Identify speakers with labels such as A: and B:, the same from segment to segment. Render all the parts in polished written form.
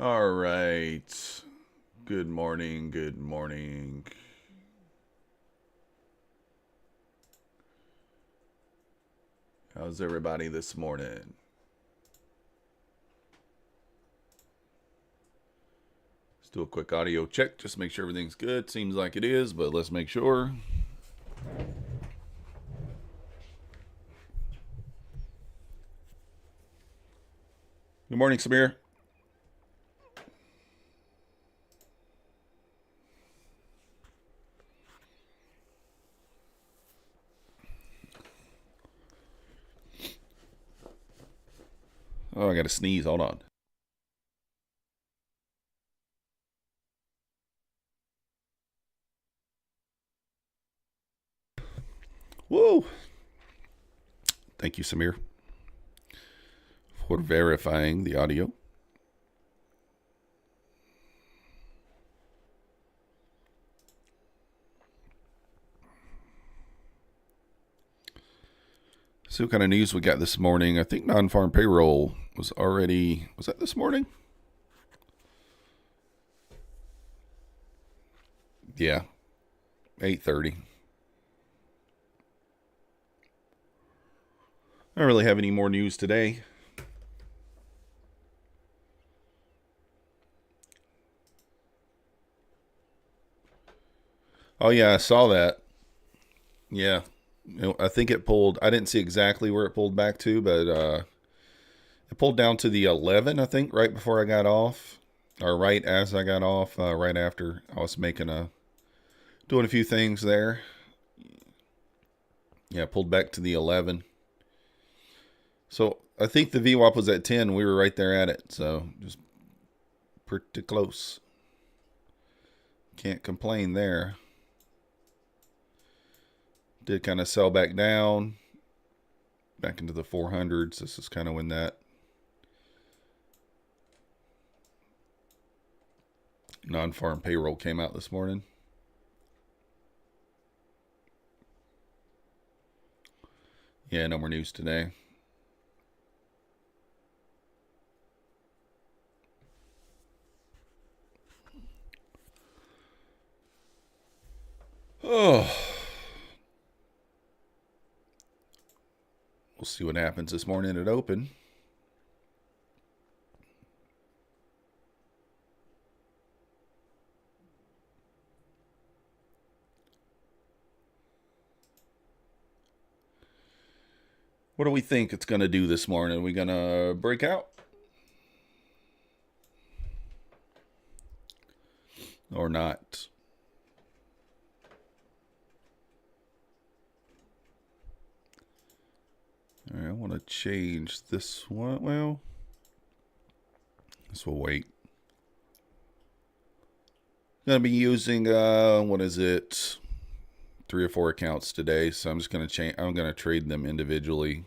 A: All right. Good morning. Good morning. How's everybody this morning? Let's do a quick audio check. Just make sure everything's good. Seems like it is, but let's make sure. Good morning, Samir. Oh, I got to sneeze. Hold on. Whoa. Thank you, Samir, for verifying the audio. See what kind of news we got this morning. I think non-farm payroll was that this morning? Yeah, 8:30. I don't really have any more news today. Oh yeah, I saw that. Yeah, I think it pulled. I didn't see exactly where it pulled back to, but it pulled down to the 11. I think right before I got off, or right as I got off. Right after I was doing a few things there. Yeah, pulled back to the 11. So I think the VWAP was at 10. We were right there at it. So just pretty close. Can't complain there. Did kind of sell back down, back into the 400s. This is kind of when that non-farm payroll came out this morning. Yeah, no more news today. Oh, we'll see what happens this morning at open. What do we think it's going to do this morning? Are we going to break out? Or not? All right, I want to change this one. Well, this will wait. Going to be using, what is it? 3 or 4 accounts today. So I'm just going to change. I'm going to trade them individually.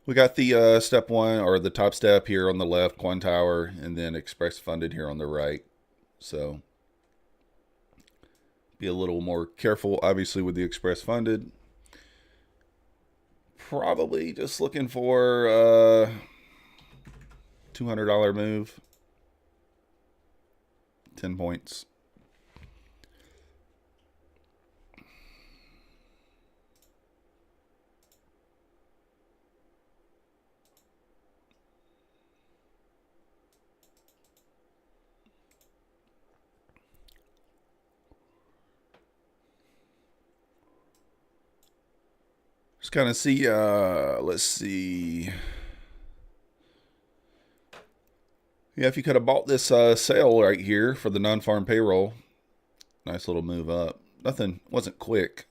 A: We got the step one, or the top step here on the left, Quantower, and then Express Funded here on the right. So be a little more careful, obviously, with the Express Funded. Probably just looking for a $200 move. 10 points. Just kind of see, let's see. Yeah, if you could have bought this sale right here for the non-farm payroll, nice little move up. Nothing, wasn't quick,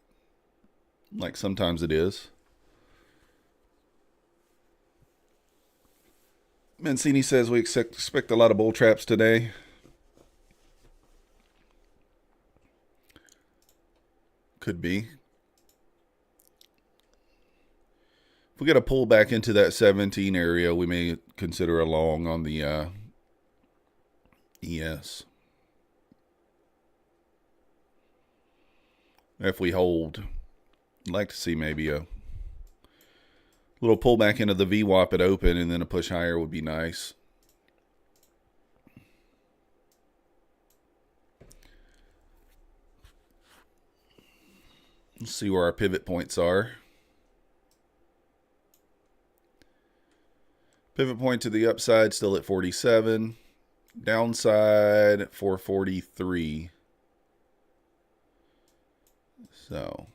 A: like sometimes it is. Mancini says we expect a lot of bull traps today. Could be. If we get a pull back into that 17 area, we may consider a long on the ES. If we hold, I'd like to see maybe a Little pullback into the VWAP at open and then a push higher would be nice. Let's see where our pivot points are. Pivot point to the upside still at 47. Downside 443. So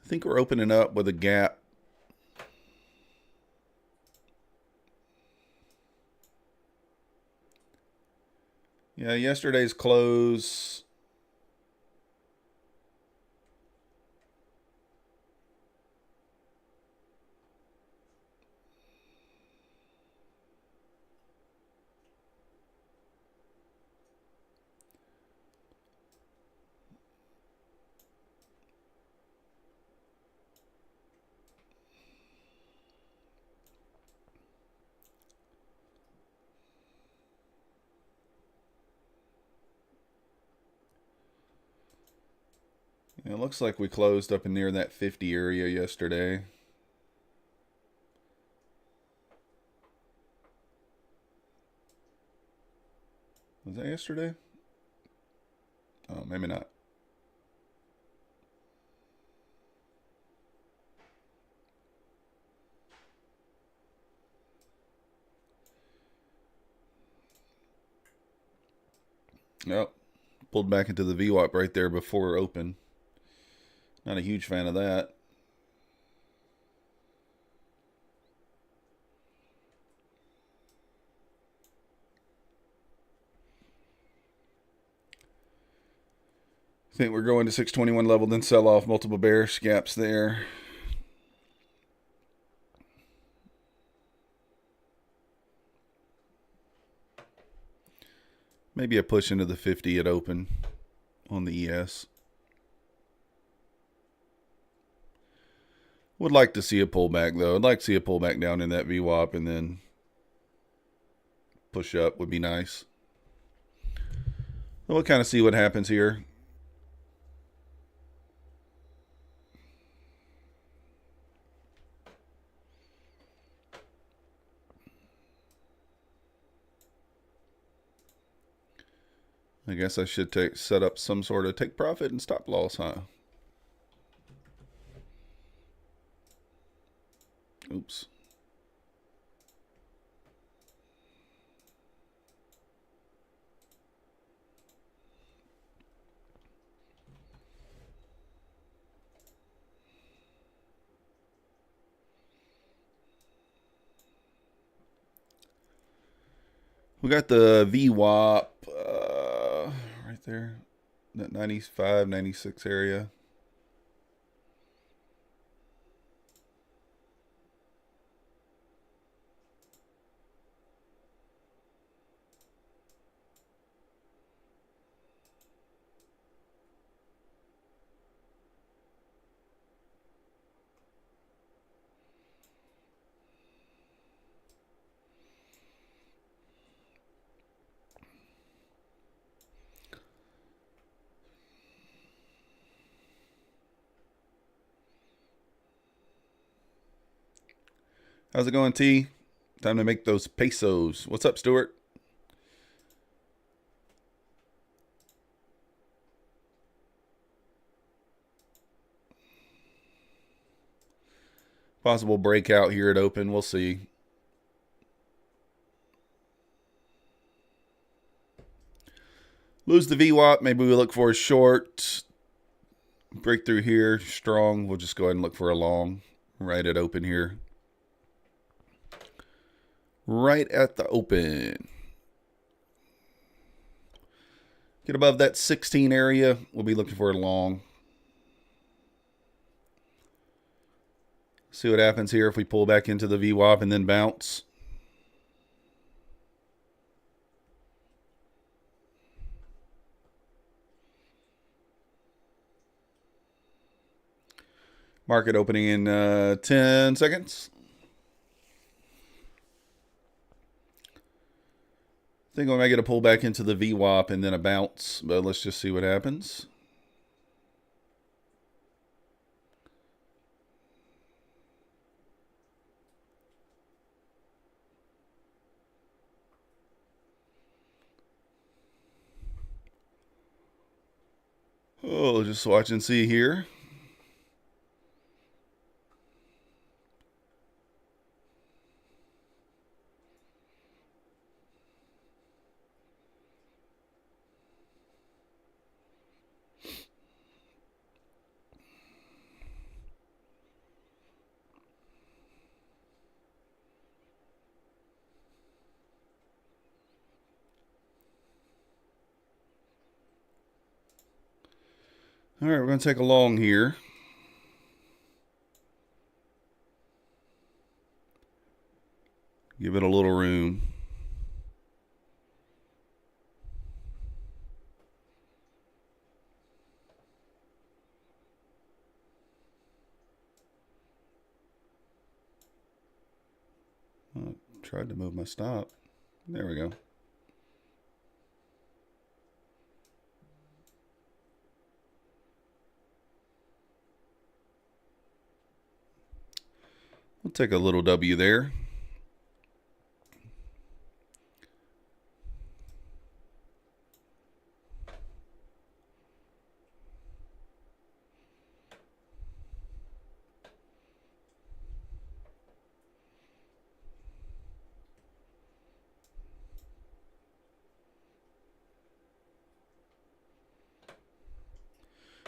A: I think we're opening up with a gap. Yeah, yesterday's close. It looks like we closed up in near that 50 area yesterday. Was that yesterday? Oh, maybe not. Nope. Pulled back into the VWAP right there before open. Not a huge fan of that. I think we're going to 621 level, then sell off, multiple bearish gaps there. Maybe a push into the 50 at open on the ES. Would like to see a pullback, though. I'd like to see a pullback down in that VWAP and then push up would be nice. We'll kind of see what happens here. I guess I should set up some sort of take profit and stop loss, huh? Oops. We got the VWAP right there, that 95, 96 area. How's it going, T? Time to make those pesos. What's up, Stuart? Possible breakout here at open. We'll see. Lose the VWAP. Maybe we look for a short. Breakthrough here. Strong. We'll just go ahead and look for a long. Right at open here. Right at the open. Get above that 16 area. We'll be looking for a long. See what happens here if we pull back into the VWAP and then bounce. Market opening in 10 seconds. I think we might get a pullback into the VWAP and then a bounce, but let's just see what happens. Oh, just watch and see here. All right, we're going to take a long here. Give it a little room. I tried to move my stop. There we go. We'll take a little W there.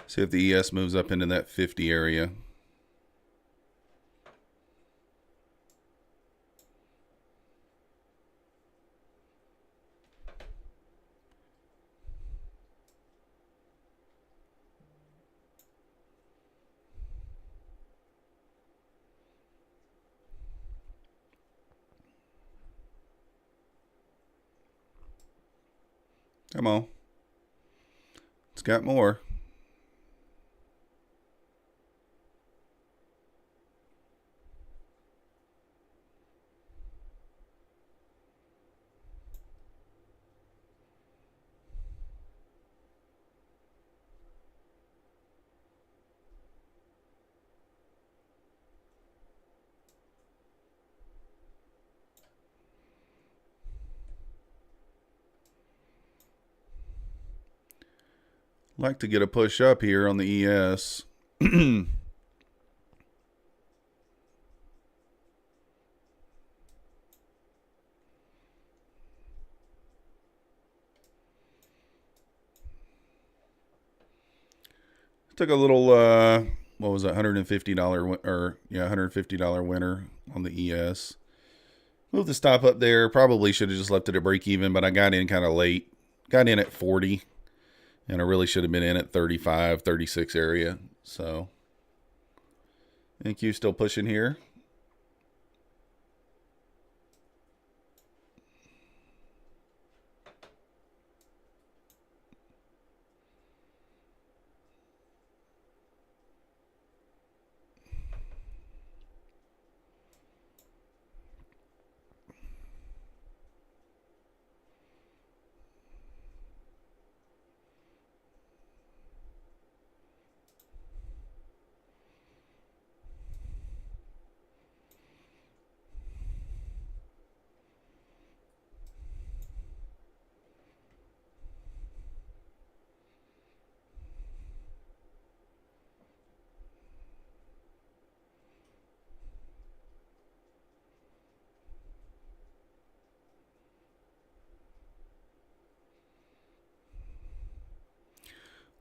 A: See if the ES moves up into that 50 area. Come on. It's got more. Like to get a push up here on the ES. Took a little, what was that, $150 or yeah, $150 winner on the ES. Moved the stop up there. Probably should have just left it at break even, but I got in kind of late. Got in at 40, and I really should have been in at 35, 36 area. So, NQ still pushing here.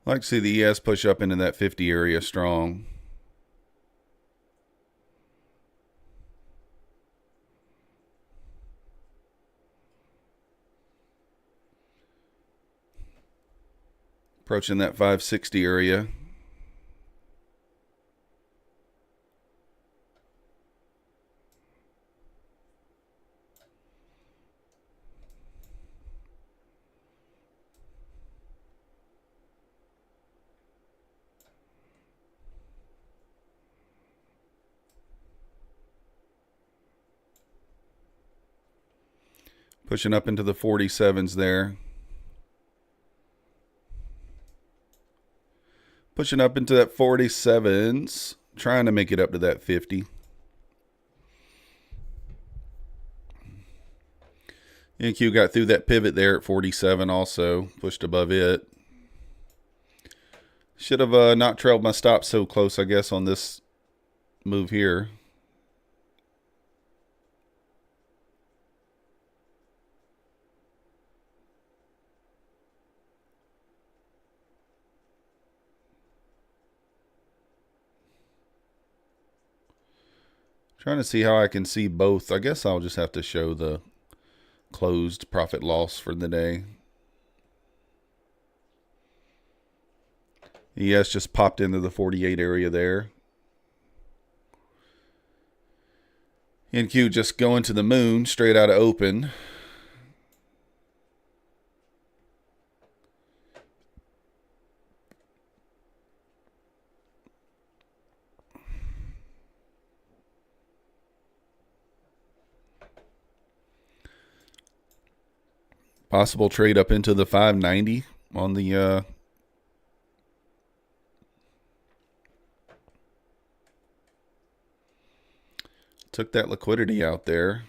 A: Like to see the ES push up into that 50 area strong. Approaching that 560 area. Pushing up into the 47s there. Pushing up into that 47s. Trying to make it up to that 50. NQ got through that pivot there at 47 also. Pushed above it. Should have not trailed my stop so close, I guess, on this move here. Trying to see how I can see both. I guess I'll just have to show the closed profit loss for the day. ES just popped into the 48 area there. NQ just going to the moon straight out of open. Possible trade up into the 590 on the took that liquidity out there.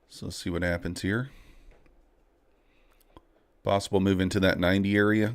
A: So let's see what happens here. Possible move into that 90 area.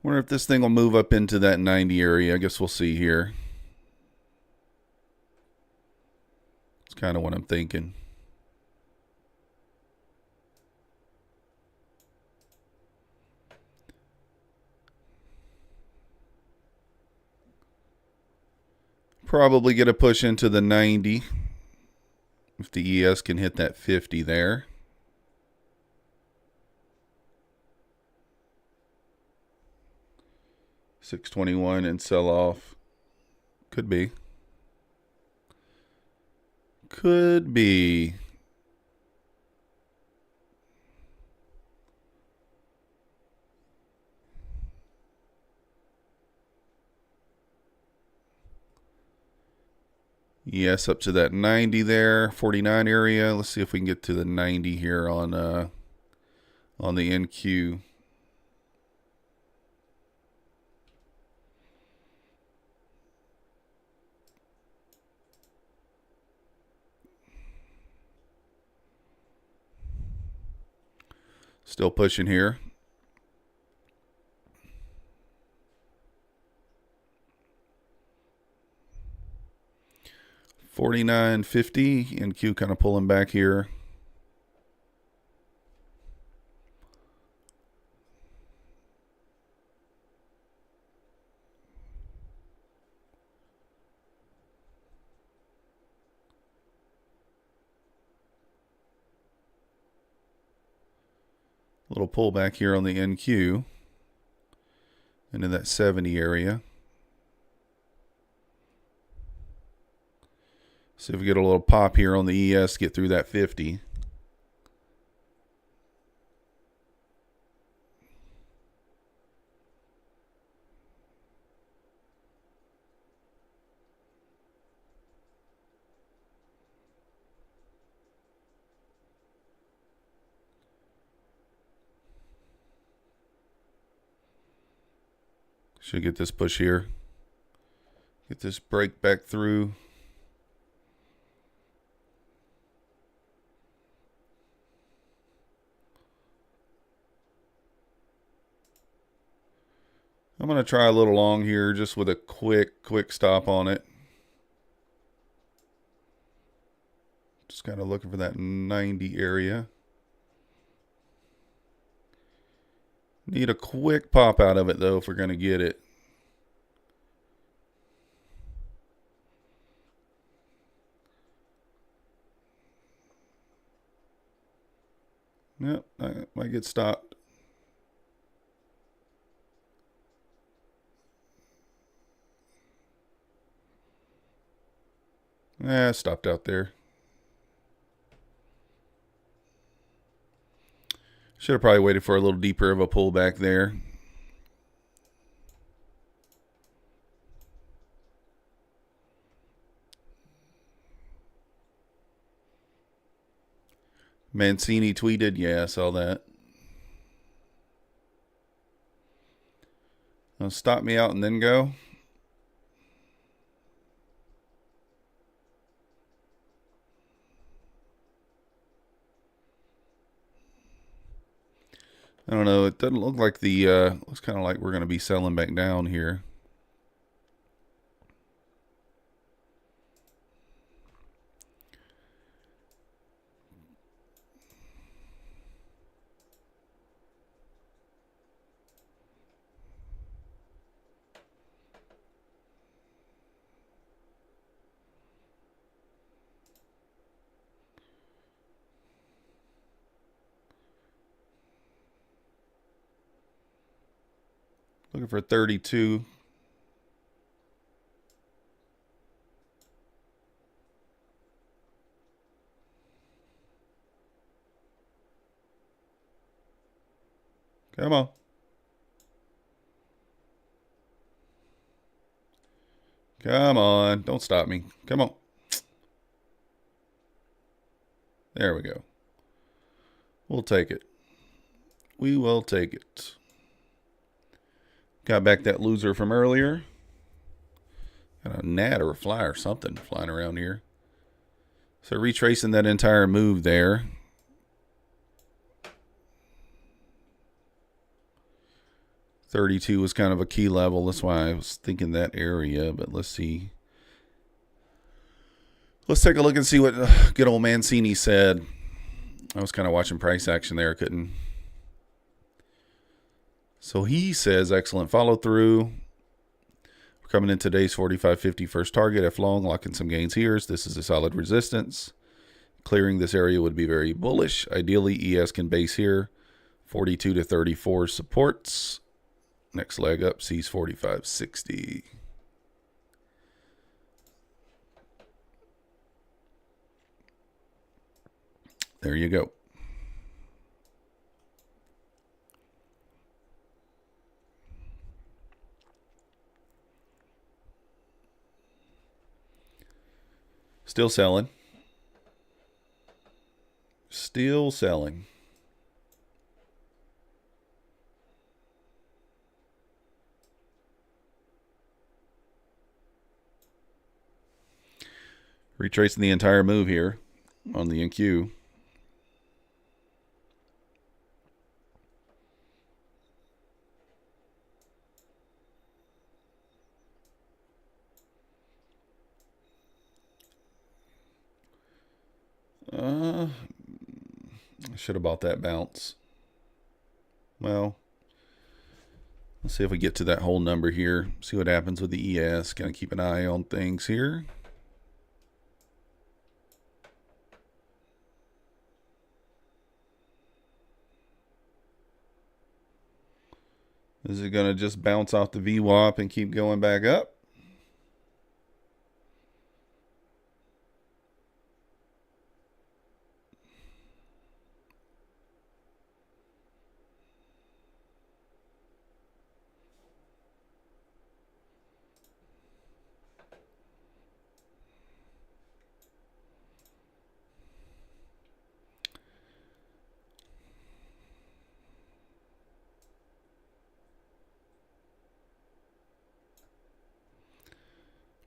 A: Wonder if this thing will move up into that 90 area. I guess we'll see here. It's kind of what I'm thinking. Probably get a push into the 90 if the ES can hit that 50 there. $6.21 and sell off. Could be. Could be. Yes, up to that 90 there, 49 area. Let's see if we can get to the 90 here on the NQ. Still pushing here. $49.50 NQ kind of pulling back here. A little pullback here on the NQ into that 70 area. See if we get a little pop here on the ES, get through that 50. Should get this push here. Get this break back through. I'm going to try a little long here just with a quick stop on it. Just kind of looking for that 90 area. Need a quick pop out of it, though, if we're going to get it. Yep, I might get stopped. Stopped out there. Should have probably waited for a little deeper of a pullback there. Mancini tweeted, yeah, I saw that. Stop me out and then go. I don't know. It doesn't look like the, looks kind of like we're going to be selling back down here. Looking for 32. Come on. Come on. Don't stop me. Come on. There we go. We'll take it. We will take it. Got back that loser from earlier. Got a gnat or a fly or something flying around here. So retracing that entire move there. $32 was kind of a key level. That's why I was thinking that area. But let's see. Let's take a look and see what good old Mancini said. I was kind of watching price action there. Couldn't. So he says, excellent follow through. We're coming in today's 45.50 first target. F long, locking some gains here. This is a solid resistance. Clearing this area would be very bullish. Ideally, ES can base here. 42 to 34 supports. Next leg up sees 45.60. There you go. Still selling. Still selling. Retracing the entire move here on the NQ. I should have bought that bounce. Well, let's see if we get to that whole number here. See what happens with the ES. Gonna keep an eye on things here. Is it gonna just bounce off the VWAP and keep going back up?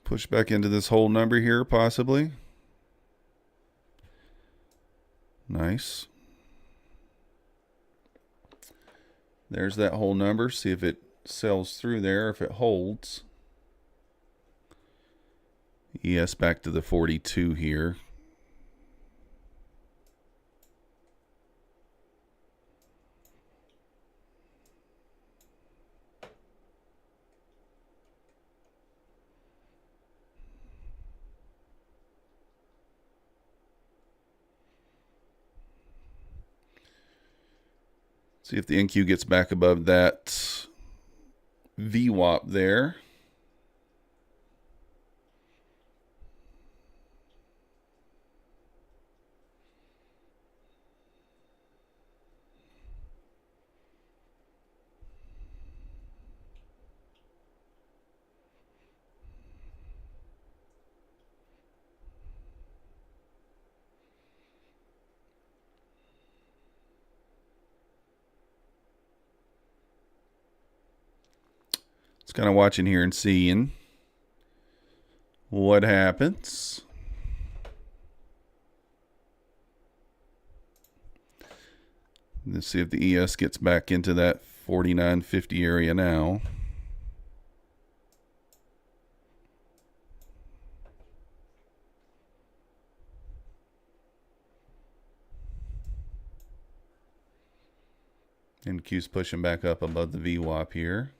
A: Push back into this whole number here, possibly. Nice. There's that whole number. See if it sells through there, if it holds. ES back to the 42 here. See if the NQ gets back above that VWAP there. kind of watching here and seeing what happens. Let's see if the ES gets back into that 49.50 area now. And Q's pushing back up above the VWAP here.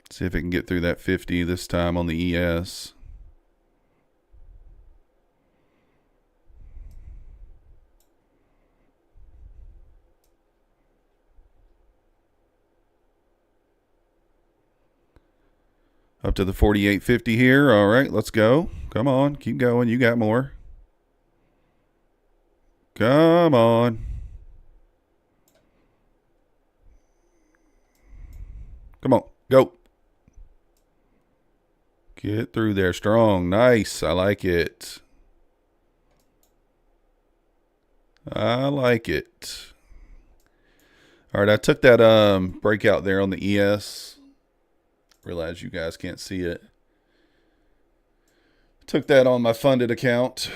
A: See if it can get through that 50 this time on the ES. Up to the 48.50 here. All right, let's go. Come on, keep going. You got more. Come on. Come on, go. Get through there strong. Nice. I like it. I like it. All right, I took that breakout there on the ES. Realize you guys can't see it. Took that on my funded account.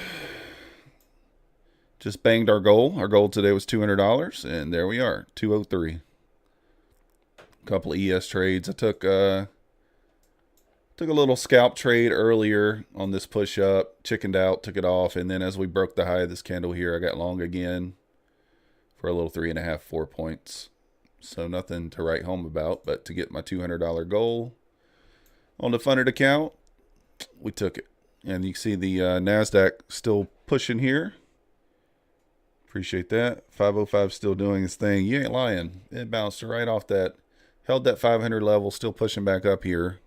A: Just banged our goal. Our goal today was $200, and there we are, 203. A couple of ES trades. I took a little scalp trade earlier on this push up, chickened out, took it off, and then as we broke the high of this candle here, I got long again for a little 3.5, 4 points. So nothing to write home about, but to get my $200 goal on the funded account, we took it. And you can see the Nasdaq still pushing here. Appreciate that. 505 still doing its thing. You ain't lying. It bounced right off that, held that 500 level, still pushing back up here.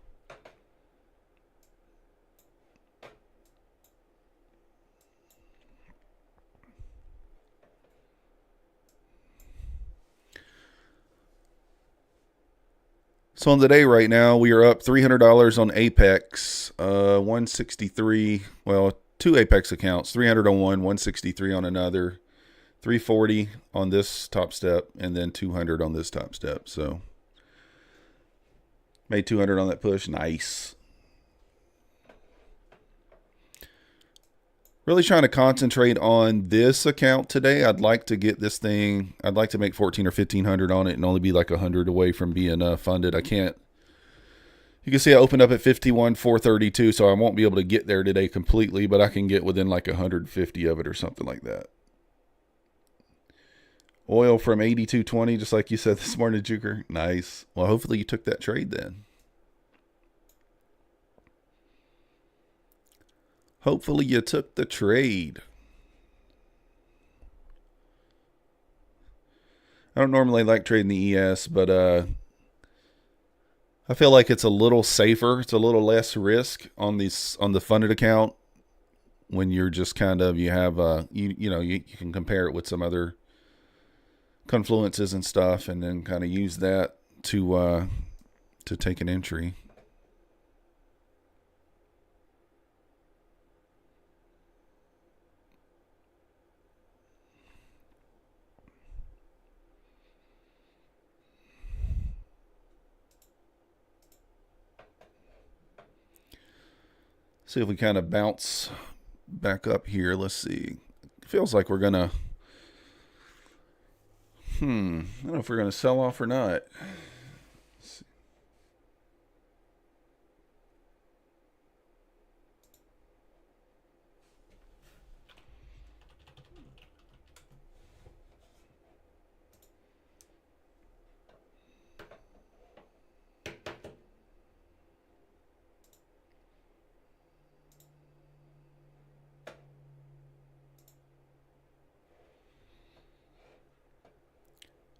A: So on the day right now, we are up $300 on Apex, 163. Well, two Apex accounts, 300 on one, 163 on another, 340 on this top step, and then 200 on this top step. So made 200 on that push. Nice. Really trying to concentrate on this account today. I'd like to get this thing. I'd like to make 14 or 1500 on it and only be like 100 away from being funded. I can't. You can see I opened up at 51,432, so I won't be able to get there today completely, but I can get within like 150 of it or something like that. Oil from 82.20, just like you said this morning, Juker. Nice. Well, hopefully you took that trade then. Hopefully you took the trade. I don't normally like trading the ES, but I feel like it's a little safer. It's a little less risk on the funded account when you're just kind of, you have you can compare it with some other confluences and stuff, and then kind of use that to take an entry. See if we kind of bounce back up here. Let's see. Feels like we're gonna. I don't know if we're gonna sell off or not.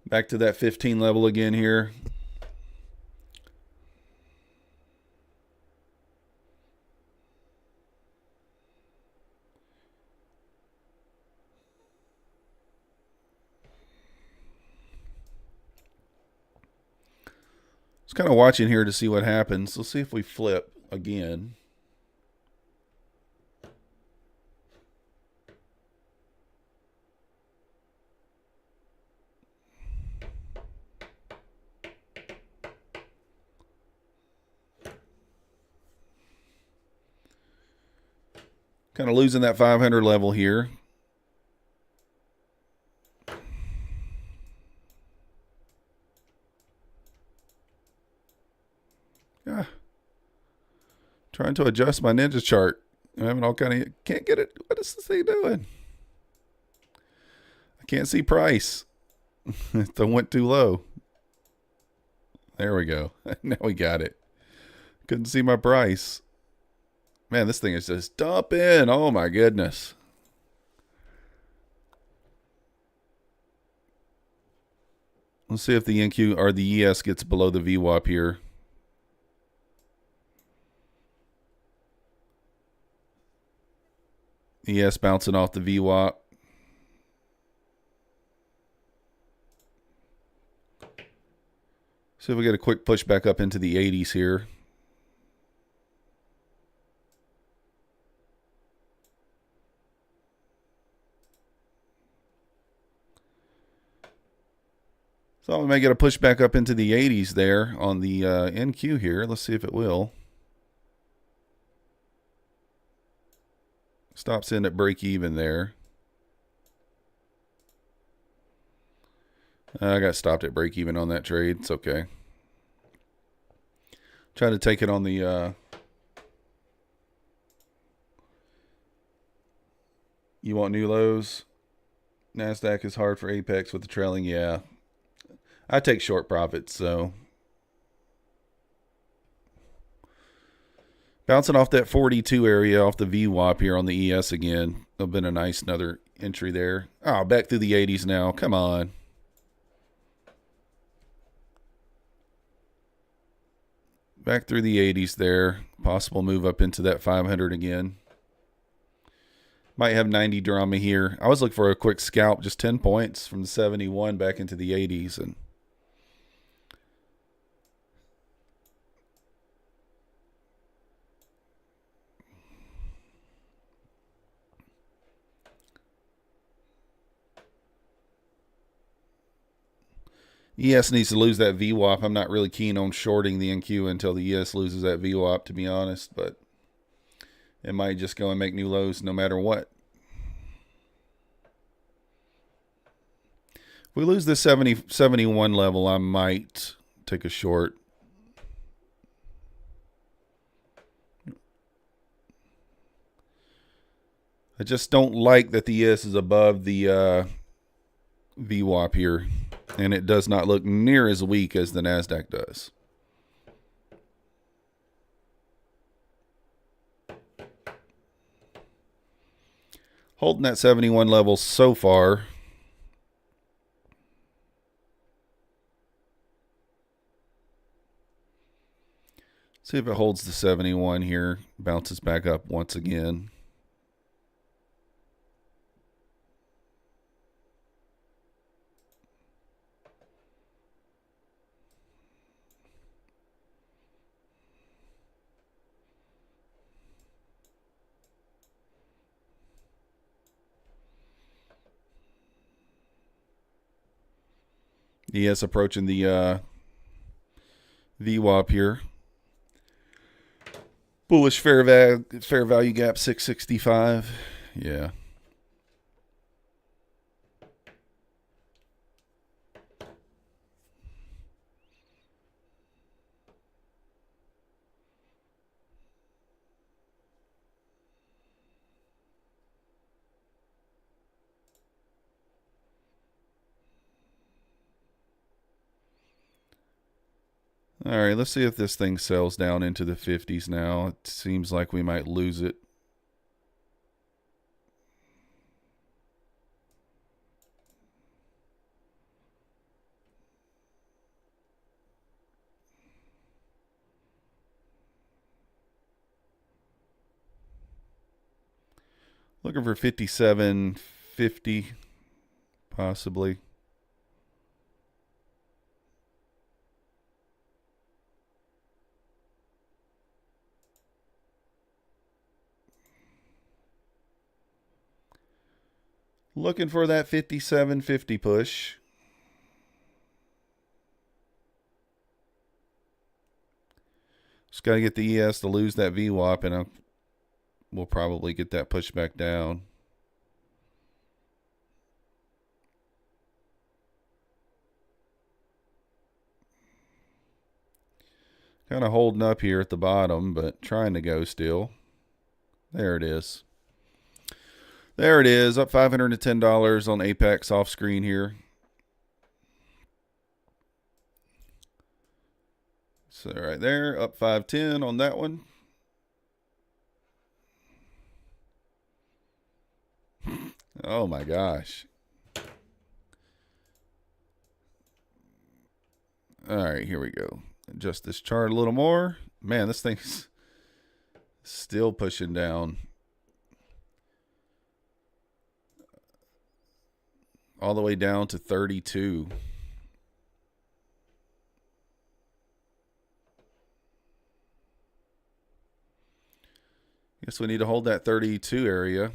A: Back to that 15 level again here. Just kind of watching here to see what happens. Let's see if we flip again. Kind of losing that 500 level here. Yeah. Trying to adjust my ninja chart. I'm having all kind of, can't get it. What is this thing doing? I can't see price. It went too low. There we go. Now we got it. Couldn't see my price. Man, this thing is just dumping. Oh my goodness. Let's see if the NQ or the ES gets below the VWAP here. ES bouncing off the VWAP. See if we get a quick push back up into the 80s here. So we may get a push back up into the 80s there on the NQ here. Let's see if it will. Stops in at break even there. I got stopped at break even on that trade. It's okay. Try to take it on the you want new lows? Nasdaq is hard for Apex with the trailing. Yeah. I take short profits, so bouncing off that 42 area off the VWAP here on the ES again. That'll been a nice another entry there. Oh, back through the 80s now. Come on. Back through the 80s there. Possible move up into that 500 again. Might have 90 drama here. I was looking for a quick scalp, just 10 points from the 71 back into the 80s. And ES needs to lose that VWAP. I'm not really keen on shorting the NQ until the ES loses that VWAP, to be honest. But it might just go and make new lows no matter what. If we lose this 71 level, I might take a short. I just don't like that the ES is above the VWAP here. And it does not look near as weak as the Nasdaq does. Holding that 71 level so far. See if it holds the 71 here. Bounces back up once again. ES approaching the VWAP here. Bullish fair value gap 665. Yeah. All right, let's see if this thing sells down into the 50s now. It seems like we might lose it. Looking for 57.50 possibly. Looking for that 57.50 push. Just got to get the ES to lose that VWAP, and we'll probably get that push back down. Kind of holding up here at the bottom, but trying to go still. There it is. There it is, up $510 on Apex off screen here. So right there, up 510 on that one. Oh my gosh. All right, here we go. Adjust this chart a little more. Man, this thing's still pushing down. All the way down to 32. Guess we need to hold that 32 area.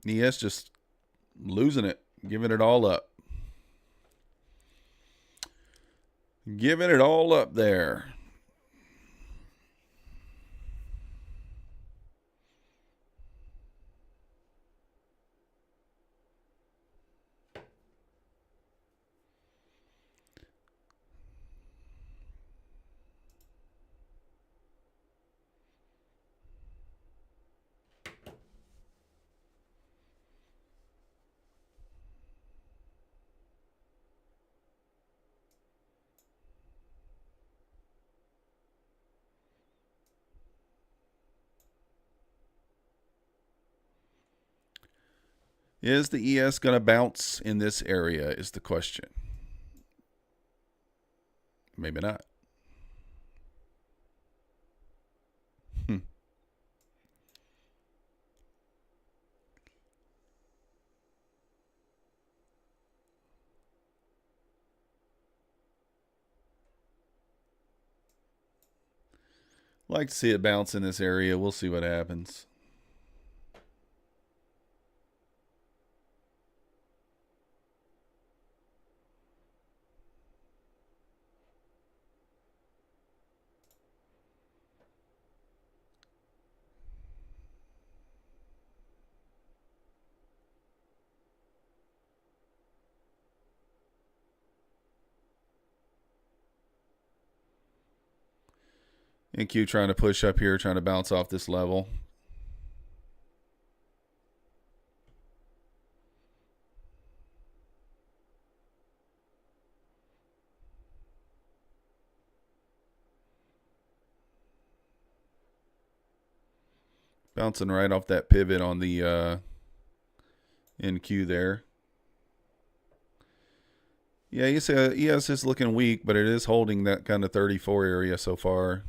A: ES just losing it, giving it all up. Giving it all up there. Is the ES going to bounce in this area is the question. Maybe not. Like to see it bounce in this area. We'll see what happens. NQ trying to push up here, trying to bounce off this level. Bouncing right off that pivot on the NQ there. Yeah, you see, ES is looking weak, but it is holding that kind of 34 area so far.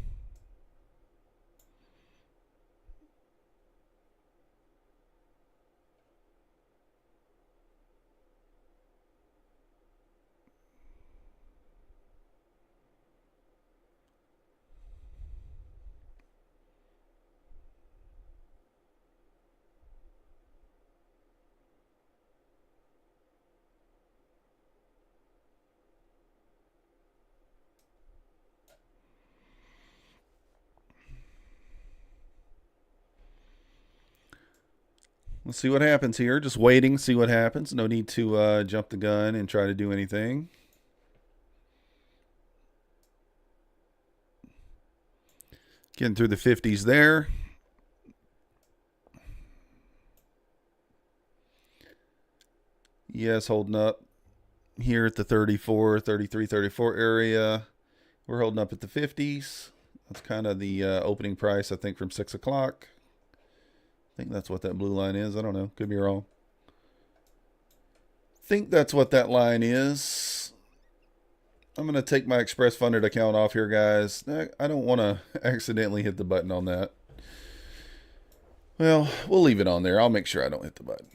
A: Let's see what happens here. Just waiting, see what happens. No need to jump the gun and try to do anything. Getting through the 50s there. Yes, holding up here at the 34, 33, 34 area. We're holding up at the 50s. That's kind of the opening price, I think, from 6 o'clock. I think that's what that blue line is. I don't know. Could be wrong. Think that's what that line is. I'm going to take my Express Funded account off here, guys. I don't want to accidentally hit the button on that. Well, we'll leave it on there. I'll make sure I don't hit the button.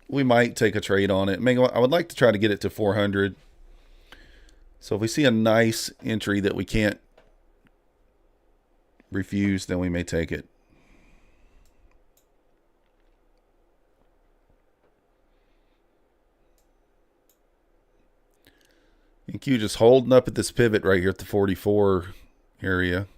A: We might take a trade on it. I would like to try to get it to 400. So if we see a nice entry that we can't refuse, then we may take it. And Q just holding up at this pivot right here at the 44 area.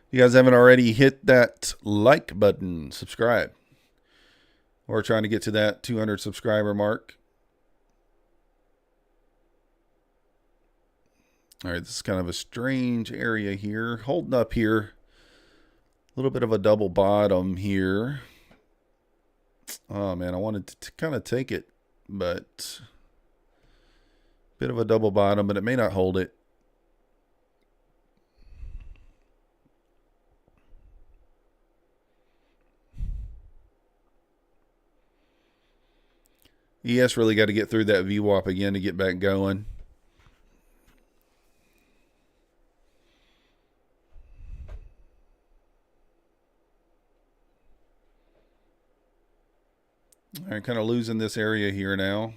A: If you guys haven't already, hit that like button, subscribe. We're trying to get to that 200 subscriber mark. All right, this is kind of a strange area here. Holding up here. A little bit of a double bottom here. Oh, man, I wanted to kind of take it, but bit of a double bottom, but it may not hold it. ES really got to get through that VWAP again to get back going. All right, kind of losing this area here now.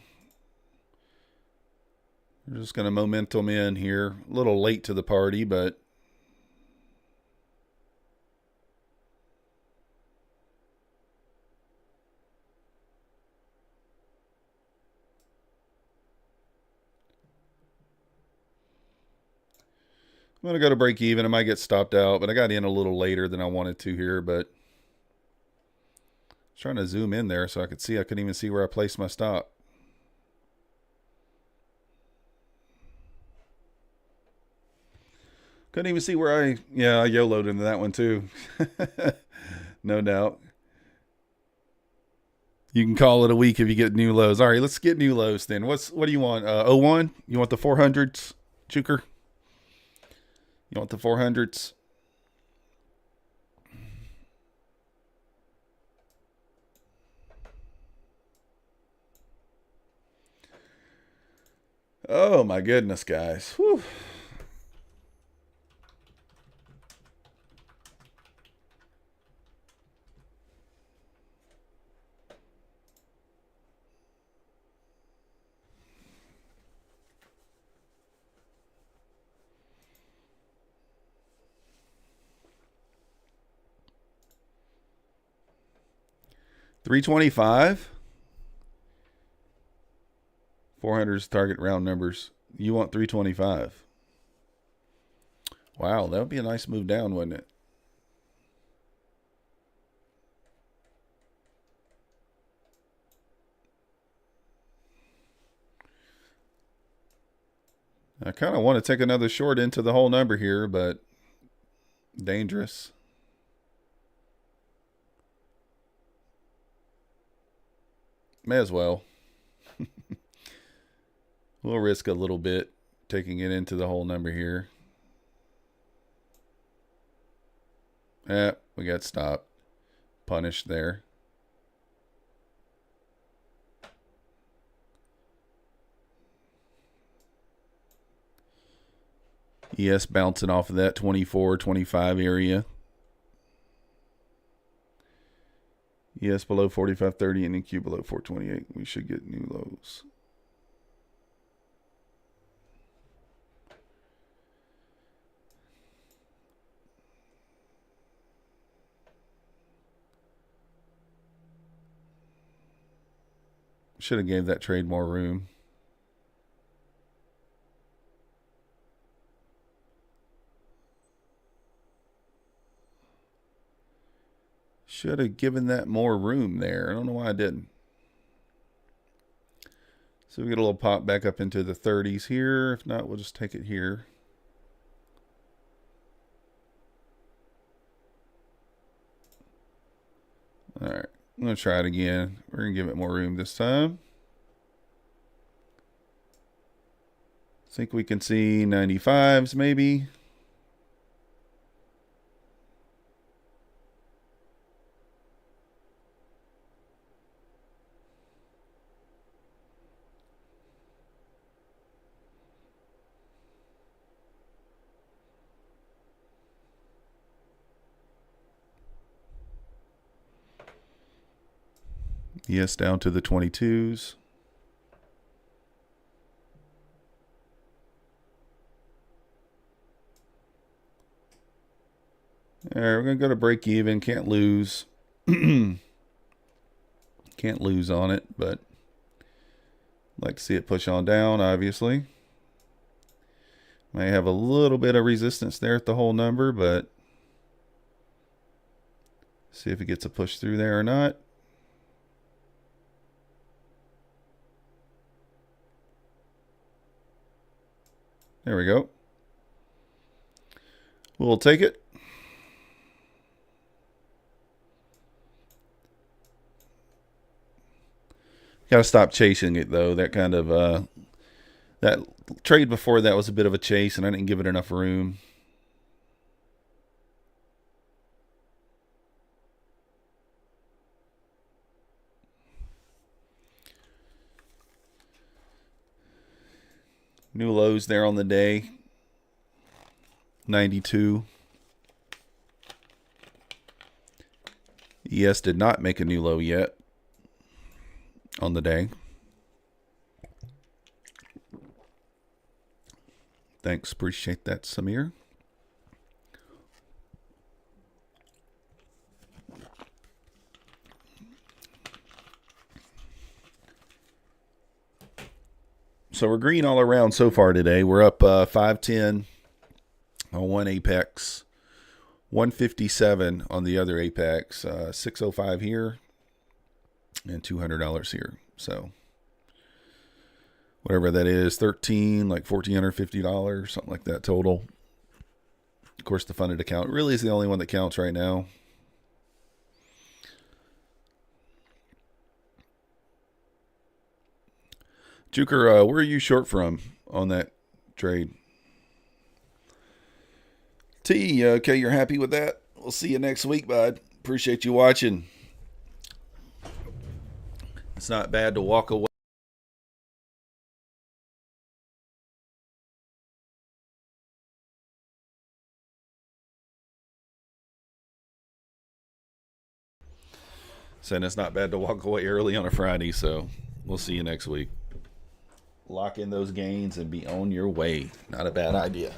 A: We're just going to momentum in here. A little late to the party, but I'm going to go to break even. I might get stopped out, but I got in a little later than I wanted to here, but I was trying to zoom in there so I could see. I couldn't even see where I placed my stop. Couldn't even see where I YOLO'd into that one too. No doubt. You can call it a week if you get new lows. All right, let's get new lows then. What do you want? 01? You want the 400s, Juker? You want the 400s? Oh my goodness, guys. Whew. $325. 400's target round numbers. You want 325. Wow, that would be a nice move down, wouldn't it? I kind of want to take another short into the whole number here, but dangerous. May as well. We'll risk a little bit taking it into the whole number here. We got stopped. Punished there. ES bouncing off of that 24, 25 area. ES below 45.30 and NQ below 428. We should get new lows. Should have gave that trade more room. Should have given that more room there. I don't know why I didn't. So we get a little pop back up into the 30s here. If not, we'll just take it here. All right, I'm going to try it again. We're going to give it more room this time. Think we can see 95s maybe. Yes, down to the 22s. All right, we're going to go to break even. Can't lose. Can't lose on it, but like to see it push on down, obviously. May have a little bit of resistance there at the whole number, but see if it gets a push through there or not. There we go. We'll take it. Got to stop chasing it, though. That kind of that trade before that was a bit of a chase, and I didn't give it enough room. New lows there on the day. 92. ES did not make a new low yet on the day. Thanks, appreciate that, Samir. So we're green all around so far today. We're up 510 on one apex, 157 on the other apex, 605 here, and $200 here. So whatever that is, 13, like $1,450, something like that total. Of course, the funded account really is the only one that counts right now. Juker, where are you short from on that trade? T, okay, you're happy with that? We'll see you next week, bud. Appreciate you watching. It's not bad to walk away. Saying it's not bad to walk away early on a Friday, so we'll see you next week. Lock in those gains and be on your way. Not a bad idea.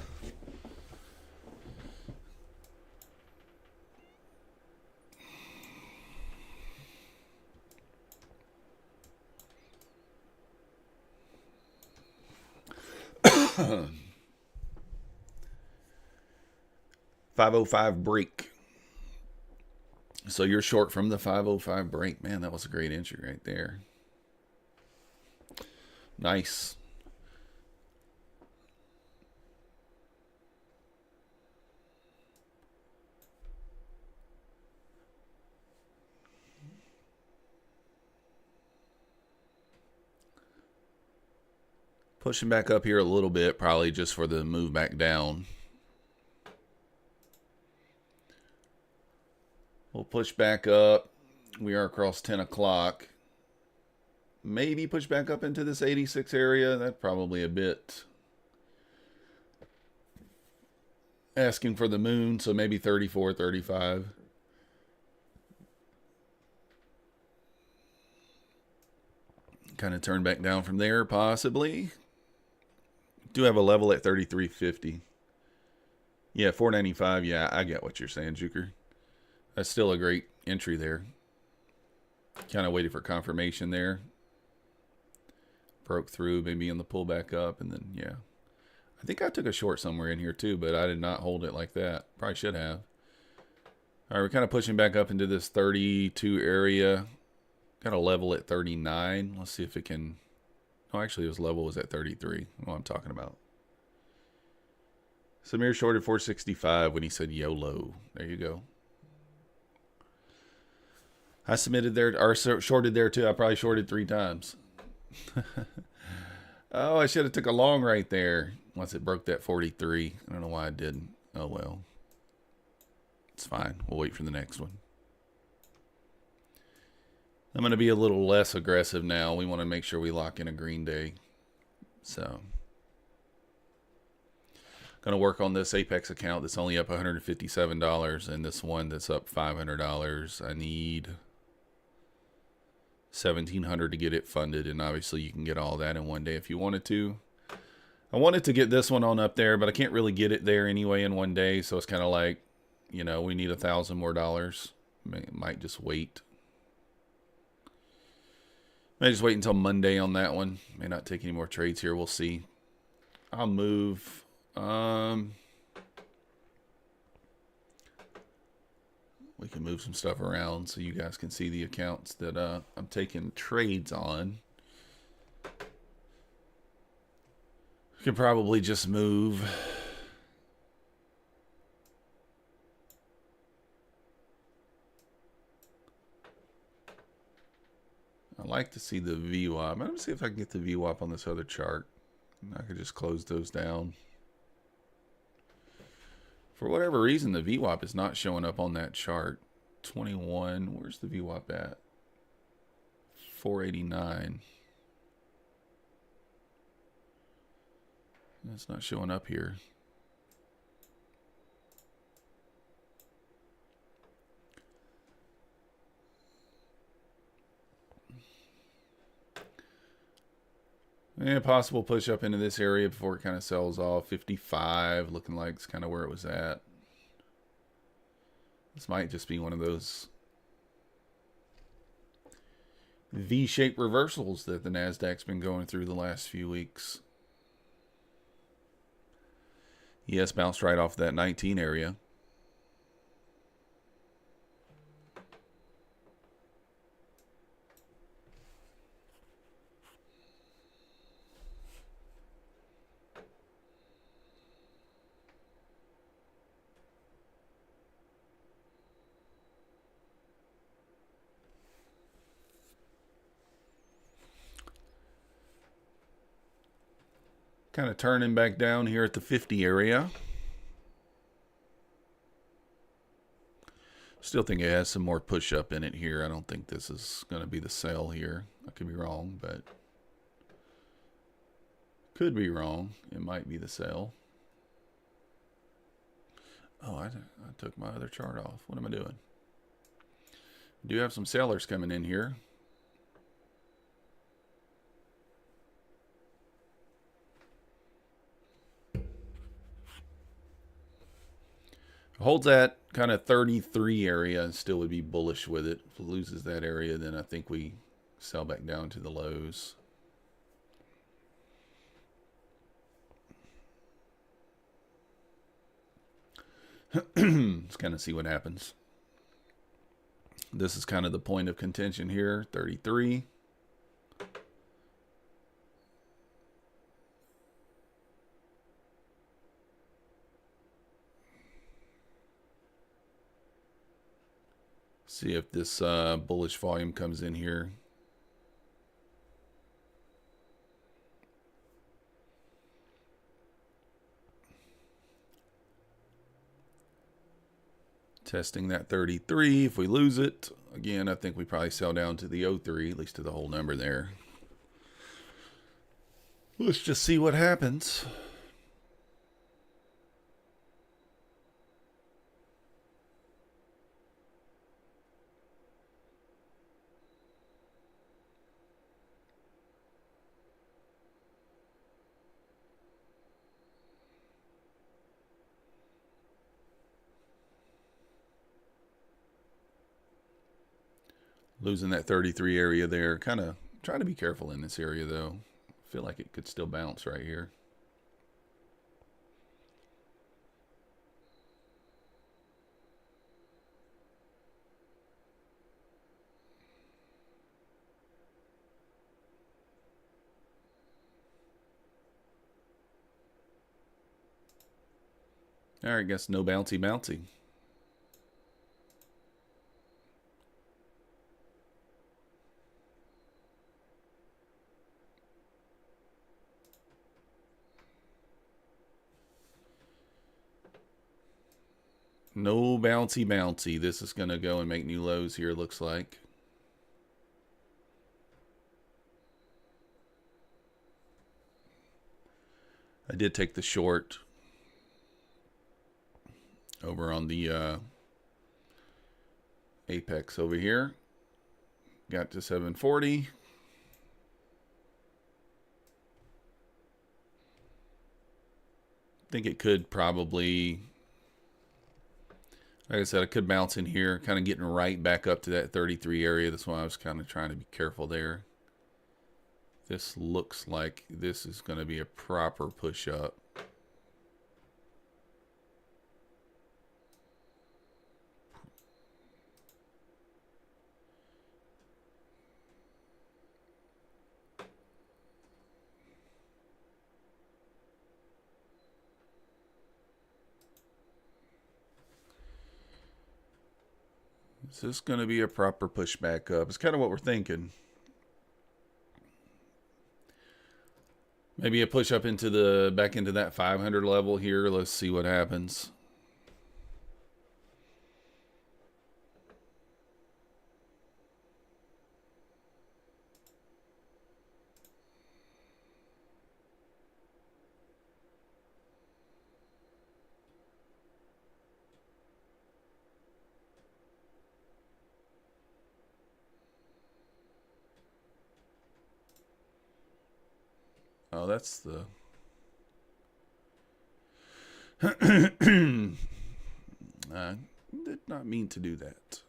A: $505 break. So you're short from the 505 break. Man, that was a great entry right there. Nice. Pushing back up here a little bit, probably just for the move back down. We'll push back up. We are across 10 o'clock. Maybe push back up into this 86 area. That's probably a bit asking for the moon, so maybe 34, 35. Kind of turn back down from there, possibly. Do have a level at 33.50. Yeah, 495. Yeah, I get what you're saying, Juker. That's still a great entry there. Kind of waited for confirmation there. Broke through, maybe in the pullback up, and then, yeah. I think I took a short somewhere in here too, but I did not hold it like that. Probably should have. All right, we're kind of pushing back up into this 32 area. Got a level at 39. Let's see if it can... Oh, actually, his level was at 33. What I'm talking about. Samir shorted 465 when he said YOLO. There you go. I submitted there, or shorted there too. I probably shorted 3 times. Oh, I should have took a long right there once it broke that 43. I don't know why I didn't. Oh, well. It's fine. We'll wait for the next one. I'm going to be a little less aggressive now. We want to make sure we lock in a green day. So, going to work on this Apex account that's only up $157 and this one that's up $500. I need $1,700 to get it funded, and obviously you can get all that in one day if you wanted to. I wanted to get this one on up there, but I can't really get it there anyway in one day, so it's kind of like, you know, we need $1,000 more. Might just wait. May just wait until Monday on that one. May not take any more trades here. We'll see. I'll move. We can move some stuff around so you guys can see the accounts that I'm taking trades on. We can probably just move. I like to see the VWAP. Let me see if I can get the VWAP on this other chart. I could just close those down. For whatever reason, the VWAP is not showing up on that chart. 21. Where's the VWAP at? 489. That's not showing up here. Yeah, possible push up into this area before it kind of sells off. 55, looking like it's kind of where it was at. This might just be one of those V-shaped reversals that the Nasdaq's been going through the last few weeks. Yes, bounced right off that 19 area. Kind of turning back down here at the 50 area. Still think it has some more push up in it here. I don't think this is going to be the sell here. I could be wrong, but could be wrong. It might be the sell. Oh, I took my other chart off. What am I doing? Do have some sellers coming in here. Holds that kind of 33 area and still would be bullish with it. If it loses that area, then I think we sell back down to the lows. Let's kind of see what happens. This is kind of the point of contention here, 33. See if this bullish volume comes in here. Testing that 33. If we lose it, again, I think we probably sell down to the 03, at least to the whole number there. Let's just see what happens. Losing that 33 area there. Kind of trying to be careful in this area, though. I feel like it could still bounce right here. All right, guess no bouncy bouncy. No bouncy bouncy. This is going to go and make new lows here, looks like. I did take the short over on the Apex over here. got to 740. I think it could probably, like I said, it could bounce in here, kind of getting right back up to that 33 area. That's why I was kind of trying to be careful there. This looks like this is going to be a proper push up. Is this going to be a proper push back up? It's kind of what we're thinking. Maybe a push up into the back into that 500 level here. Let's see what happens. Oh, that's the... I did not mean to do that.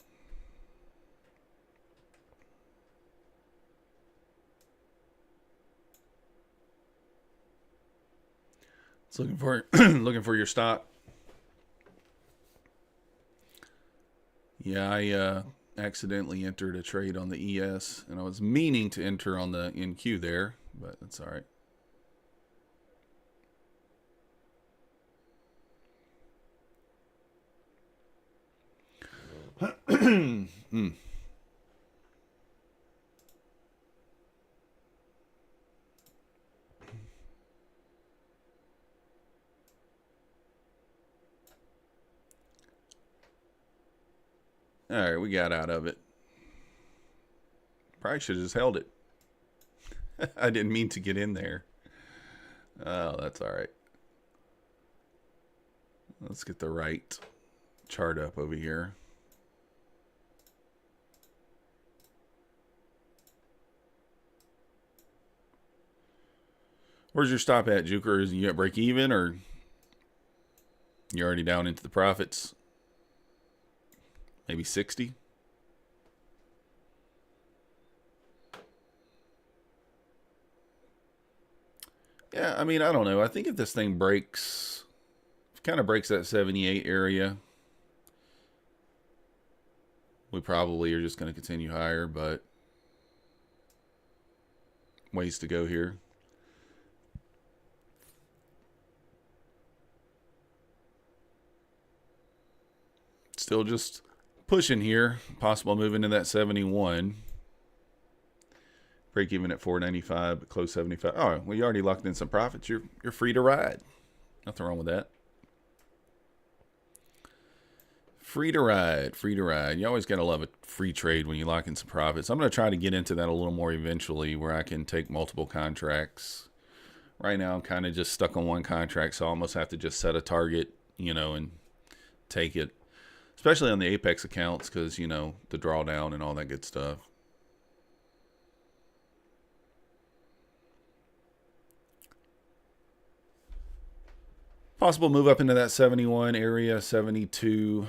A: It's looking for looking for your stop. Yeah, I accidentally entered a trade on the ES, and I was meaning to enter on the NQ there, but that's all right. All right, we got out of it. Probably should have just held it. I didn't mean to get in there. Oh, that's all right. Let's get the right chart up over here. Where's your stop at, Juker? Is you at break even, or you're already down into the profits? Maybe 60? Yeah, I mean, I don't know. I think if this thing breaks, kind of breaks that 78 area, we probably are just going to continue higher, but ways to go here. Still just pushing here. Possible move into that 71. Break even at 495, but close 75. Oh, well, you already locked in some profits. You're free to ride. Nothing wrong with that. Free to ride, free to ride. You always got to love a free trade when you lock in some profits. I'm going to try to get into that a little more eventually, where I can take multiple contracts. Right now, I'm kind of just stuck on one contract, so I almost have to just set a target, and take it. Especially on the Apex accounts, because, the drawdown and all that good stuff. Possible move up into that 71 area, 72.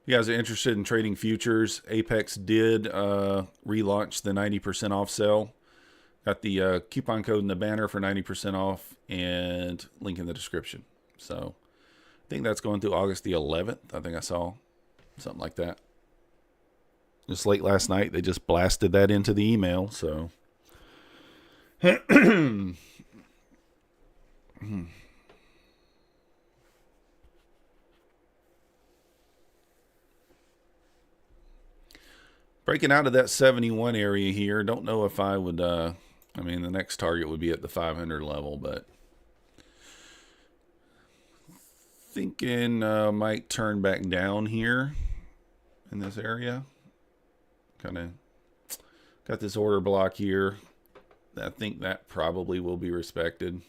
A: If you guys are interested in trading futures, Apex did relaunch the 90% off sale. Got the coupon code in the banner for 90% off, and link in the description. So I think that's going through August the 11th. I think I saw something like that. Just late last night, they just blasted that into the email. So breaking out of that 71 area here. Don't know if I would, the next target would be at the 500 level, but thinking might turn back down here in this area. Kind of Got this order block here. I think that probably will be respected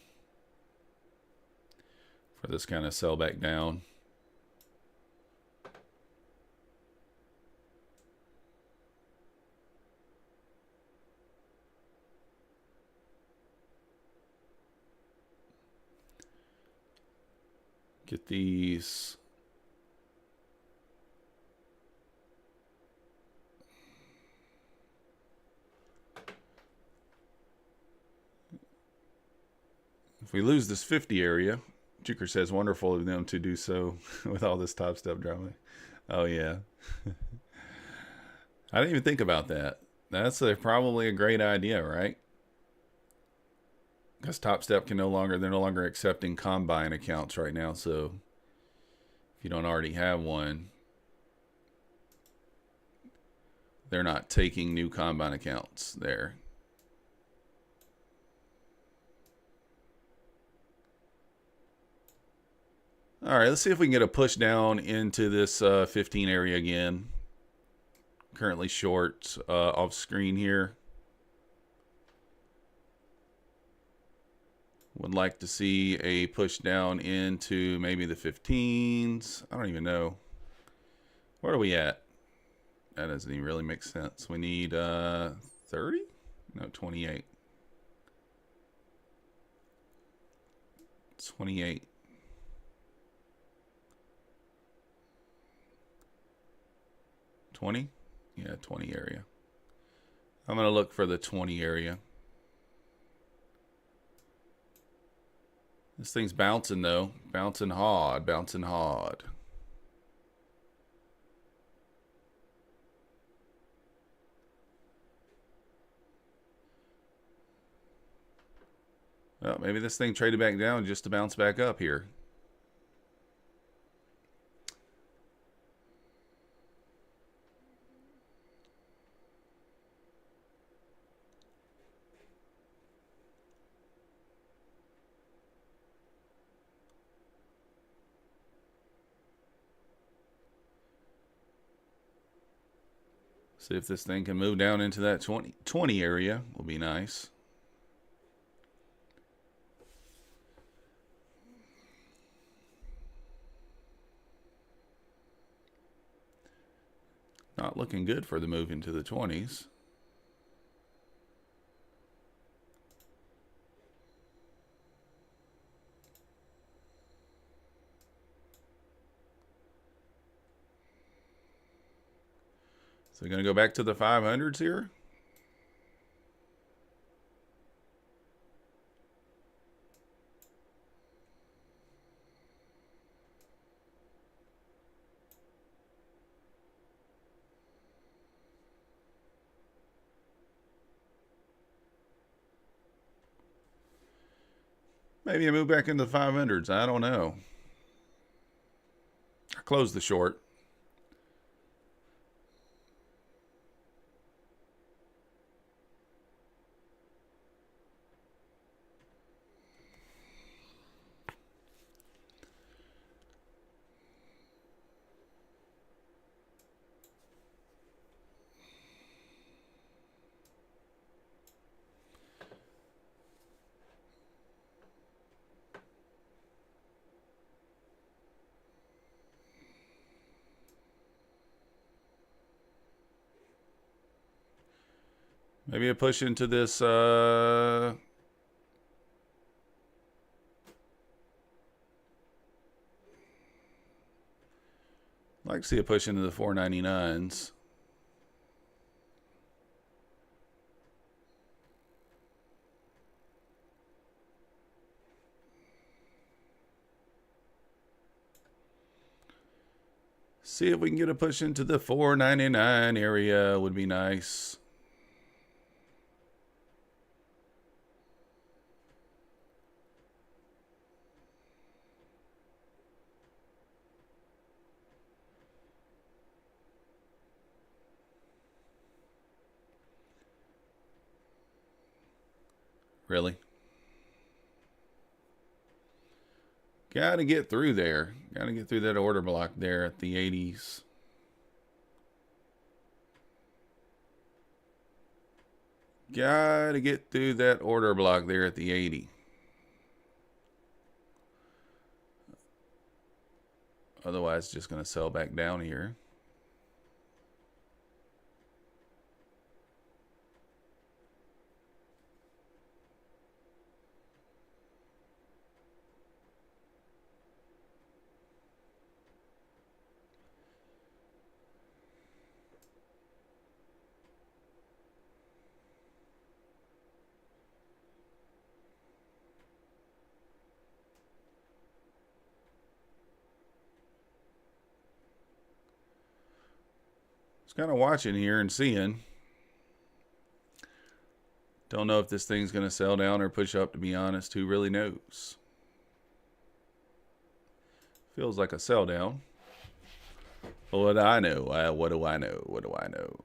A: for this kind of sell back down. Get these. If we lose this 50 area, Juker says wonderful of them to do so with all this top step drama. Oh yeah. I didn't even think about that. That's probably a great idea, right? Because Top Step they're no longer accepting combine accounts right now. So if you don't already have one, they're not taking new combine accounts there. All right, let's see if we can get a push down into this 15 area again. Currently short off screen here. Would like to see a push down into maybe the 15s. I don't even know. Where are we at? That doesn't even really make sense. We need 30? No, 28. 28. $20? Yeah, 20 area. I'm going to look for the 20 area. This thing's bouncing though. Bouncing hard. Bouncing hard. Well, maybe this thing traded back down just to bounce back up here. See if this thing can move down into that 20 area. Will be nice. Not looking good for the move into the 20s. So we're going to go back to the 500s here. Maybe I move back into the 500s. I don't know. I closed the short. Maybe a push into this I'd like to see a push into the 499s. See if we can get a push into the 499 area would be nice. Really? Got to get through there. Got to get through that order block there at the 80s. Gotta get through that order block there at the 80. Otherwise, it's just going to sell back down here. Just kind of watching here and seeing. Don't know if this thing's going to sell down or push up, to be honest. Who really knows? Feels like a sell down. What do I know? What do I know? What do I know?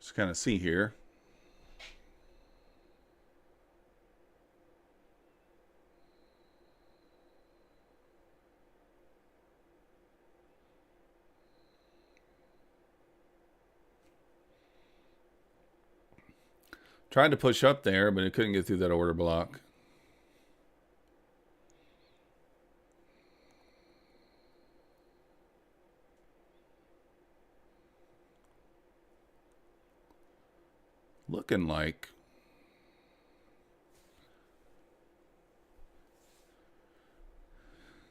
A: Just kind of see here. Tried to push up there, but it couldn't get through that order block. Looking like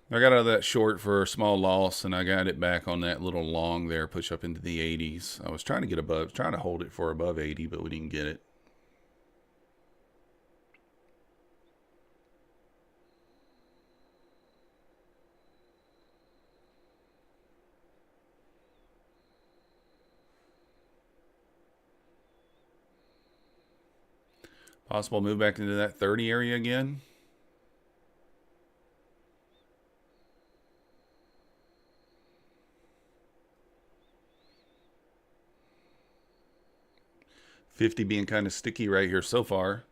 A: I got out of that short for a small loss, and I got it back on that little long there, push up into the 80s. I was trying to get above, trying to hold it for above 80, but we didn't get it. Possible move back into that 30 area again. $50 being kind of sticky right here so far.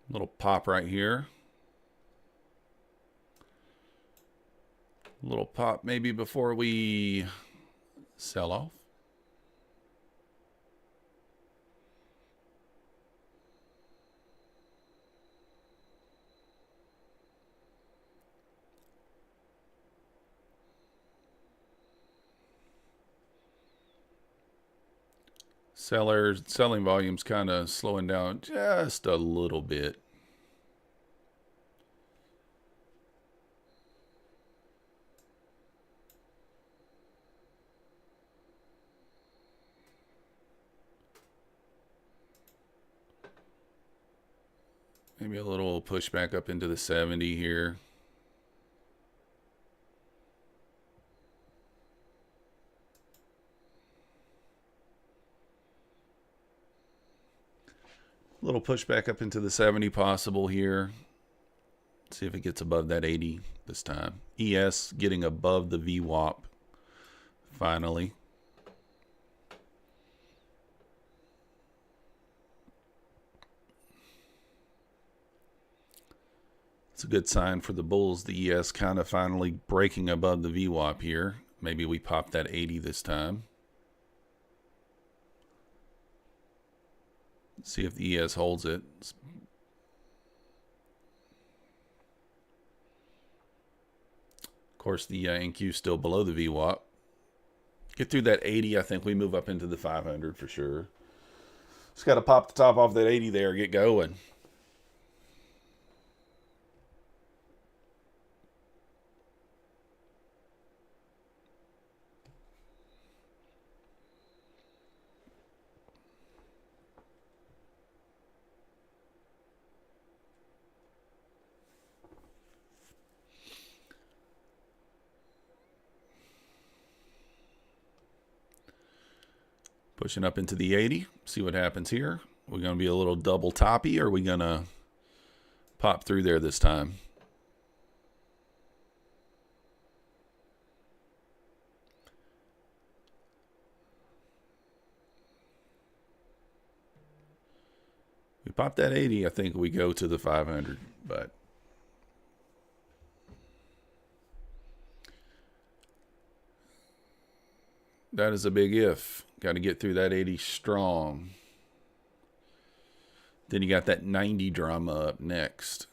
A: Little pop right here. Little pop maybe before we sell off. Selling volume's kind of slowing down just a little bit. Maybe a little push back up into the 70 here. A little push back up into the 70 possible here. See if it gets above that 80 this time. ES getting above the VWAP finally. It's a good sign for the bulls. The ES kind of finally breaking above the VWAP here. Maybe we pop that 80 this time. See if the ES holds it. Of course, the NQ still below the VWAP. Get through that 80, I think we move up into the 500 for sure. Just got to pop the top off that 80 there, get going. Pushing up into the 80. See what happens here. We're going to be a little double toppy, or are we going to pop through there this time? We pop that 80, I think we go to the 500, but that is a big if. Got to get through that 80 strong. Then you got that 90 drama up next.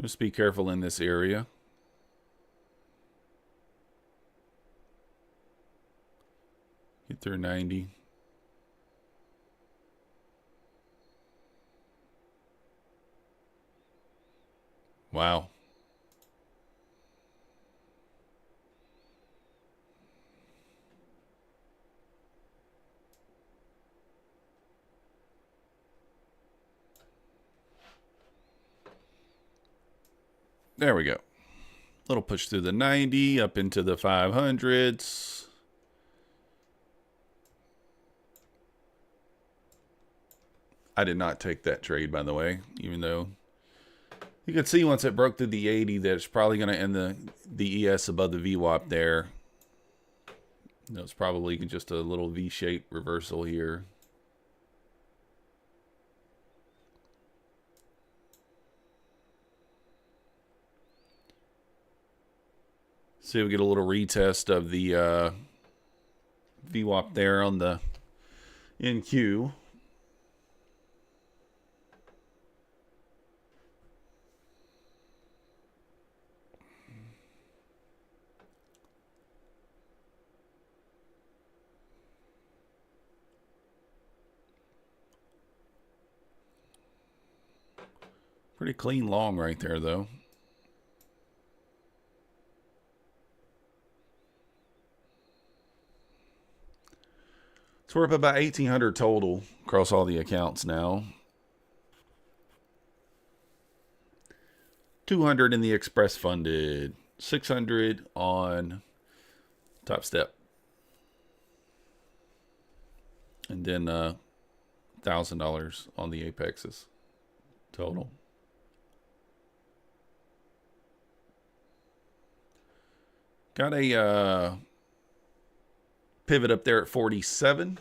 A: Just be careful in this area. Get through 90. Wow. There we go. Little push through the 90, up into the 500s. I did not take that trade, by the way, even though you could see once it broke through the 80 that it's probably going to end the ES above the VWAP there. It's probably just a little V-shaped reversal here. See if we get a little retest of the VWAP there on the NQ. Pretty clean long right there, though. So we're up about 1,800 total across all the accounts now. 200 in the express funded. 600 on Top Step. And then $1,000 on the Apexes total. Got a pivot up there at 47.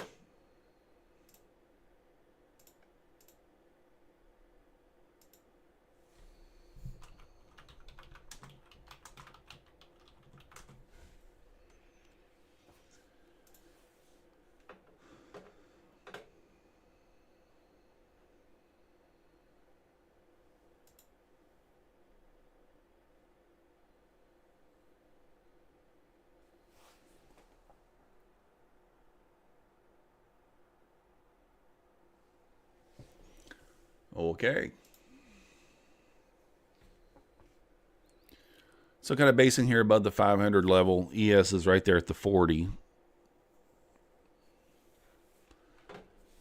A: Okay. So kind of basing here above the 500 level. ES is right there at the 40.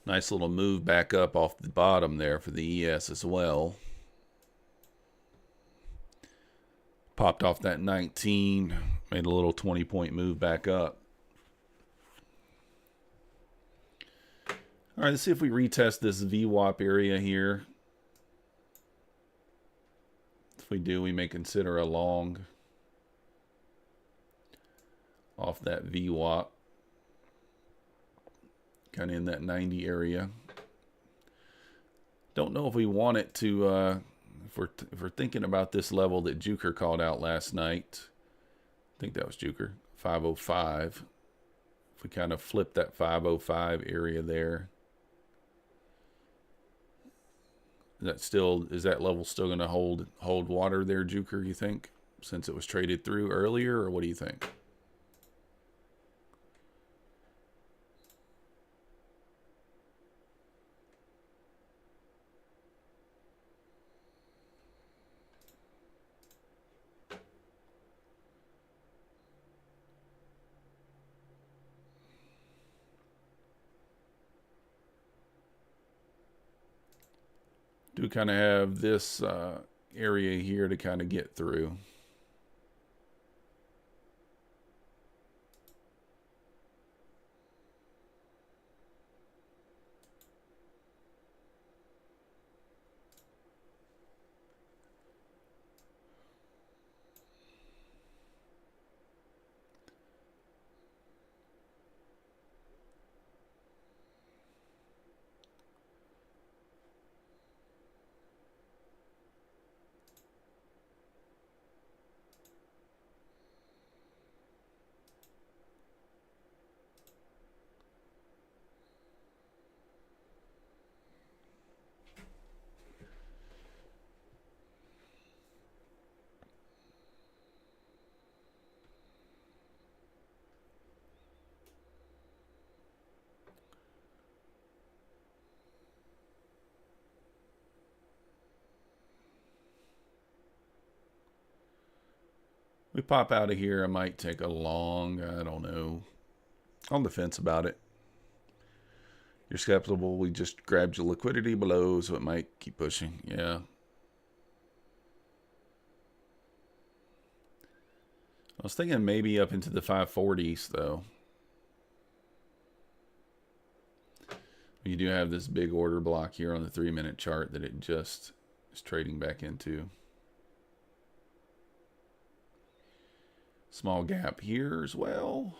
A: Nice little move back up off the bottom there for the ES as well. Popped off that 19. Made a little 20-point move back up. All right, let's see if we retest this VWAP area here. If we do, we may consider a long off that VWAP. Kind of in that 90 area. Don't know if we want it to, if we're thinking about this level that Juker called out last night. I think that was Juker, 505. If we kind of flip that 505 area there. Is that level still going to hold water there, Juker, you think? Since it was traded through earlier, or what do you think? Do kind of have this area here to kind of get through. We pop out of here. I might take a long, I don't know, on the fence about it. You're skeptical. We just grabbed your liquidity below, so it might keep pushing. Yeah. I was thinking maybe up into the 540s, though. You do have this big order block here on the 3-minute chart that it just is trading back into. Small gap here as well.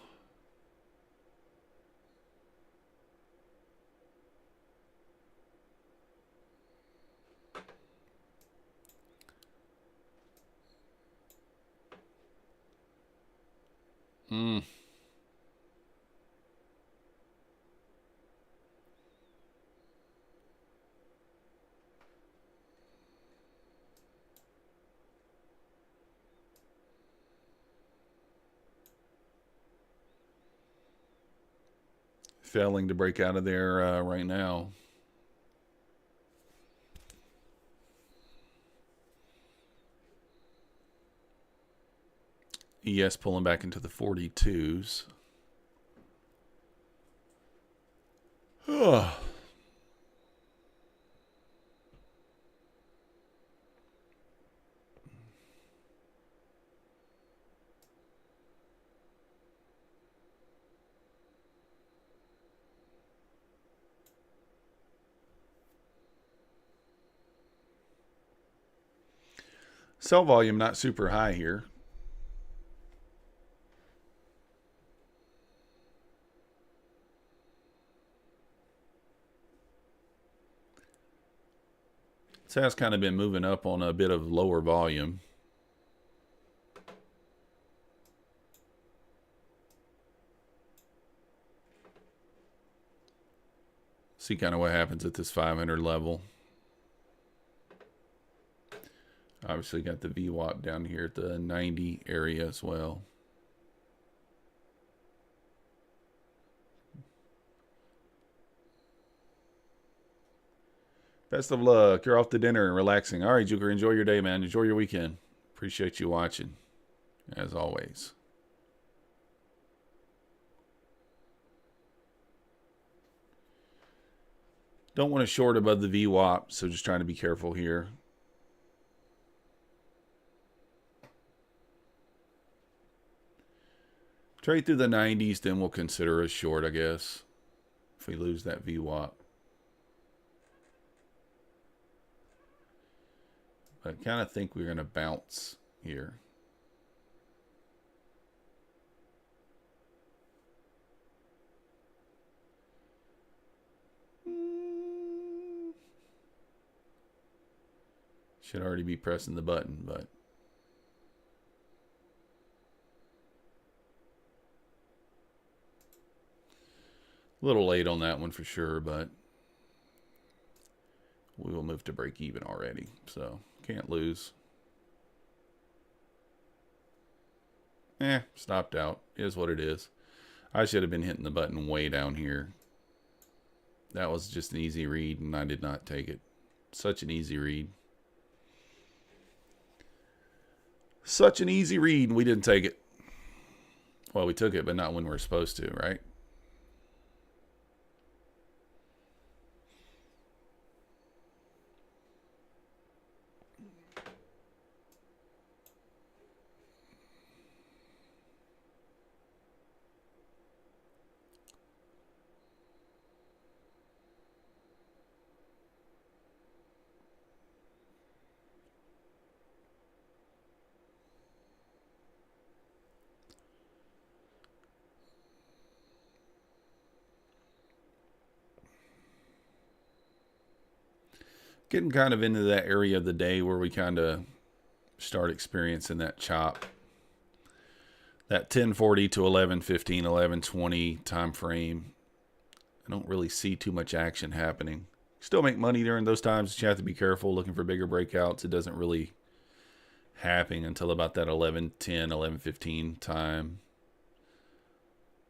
A: Failing to break out of there right now. ES pulling back into the 42s. Oh. Sell volume not super high here. This has kind of been moving up on a bit of lower volume. See kind of what happens at this 500 level. Obviously got the VWAP down here at the 90 area as well. Best of luck. You're off to dinner and relaxing. All right, Juker, enjoy your day, man. Enjoy your weekend. Appreciate you watching, as always. Don't want to short above the VWAP, so just trying to be careful here. Trade through the 90s, then we'll consider a short, I guess, if we lose that VWAP. But I kind of think we're going to bounce here. Should already be pressing the button, but a little late on that one for sure, but we will move to break even already, so can't lose. Stopped out. Is what it is. I should have been hitting the button way down here. That was just an easy read, and I did not take it. Such an easy read. Such an easy read, and we didn't take it. Well, we took it, but not when we were supposed to, right? Getting kind of into that area of the day where we kind of start experiencing that chop. That 1040 to 1115, 1120 time frame. I don't really see too much action happening. Still make money during those times, but you have to be careful looking for bigger breakouts. It doesn't really happen until about that 1110, 1115 time.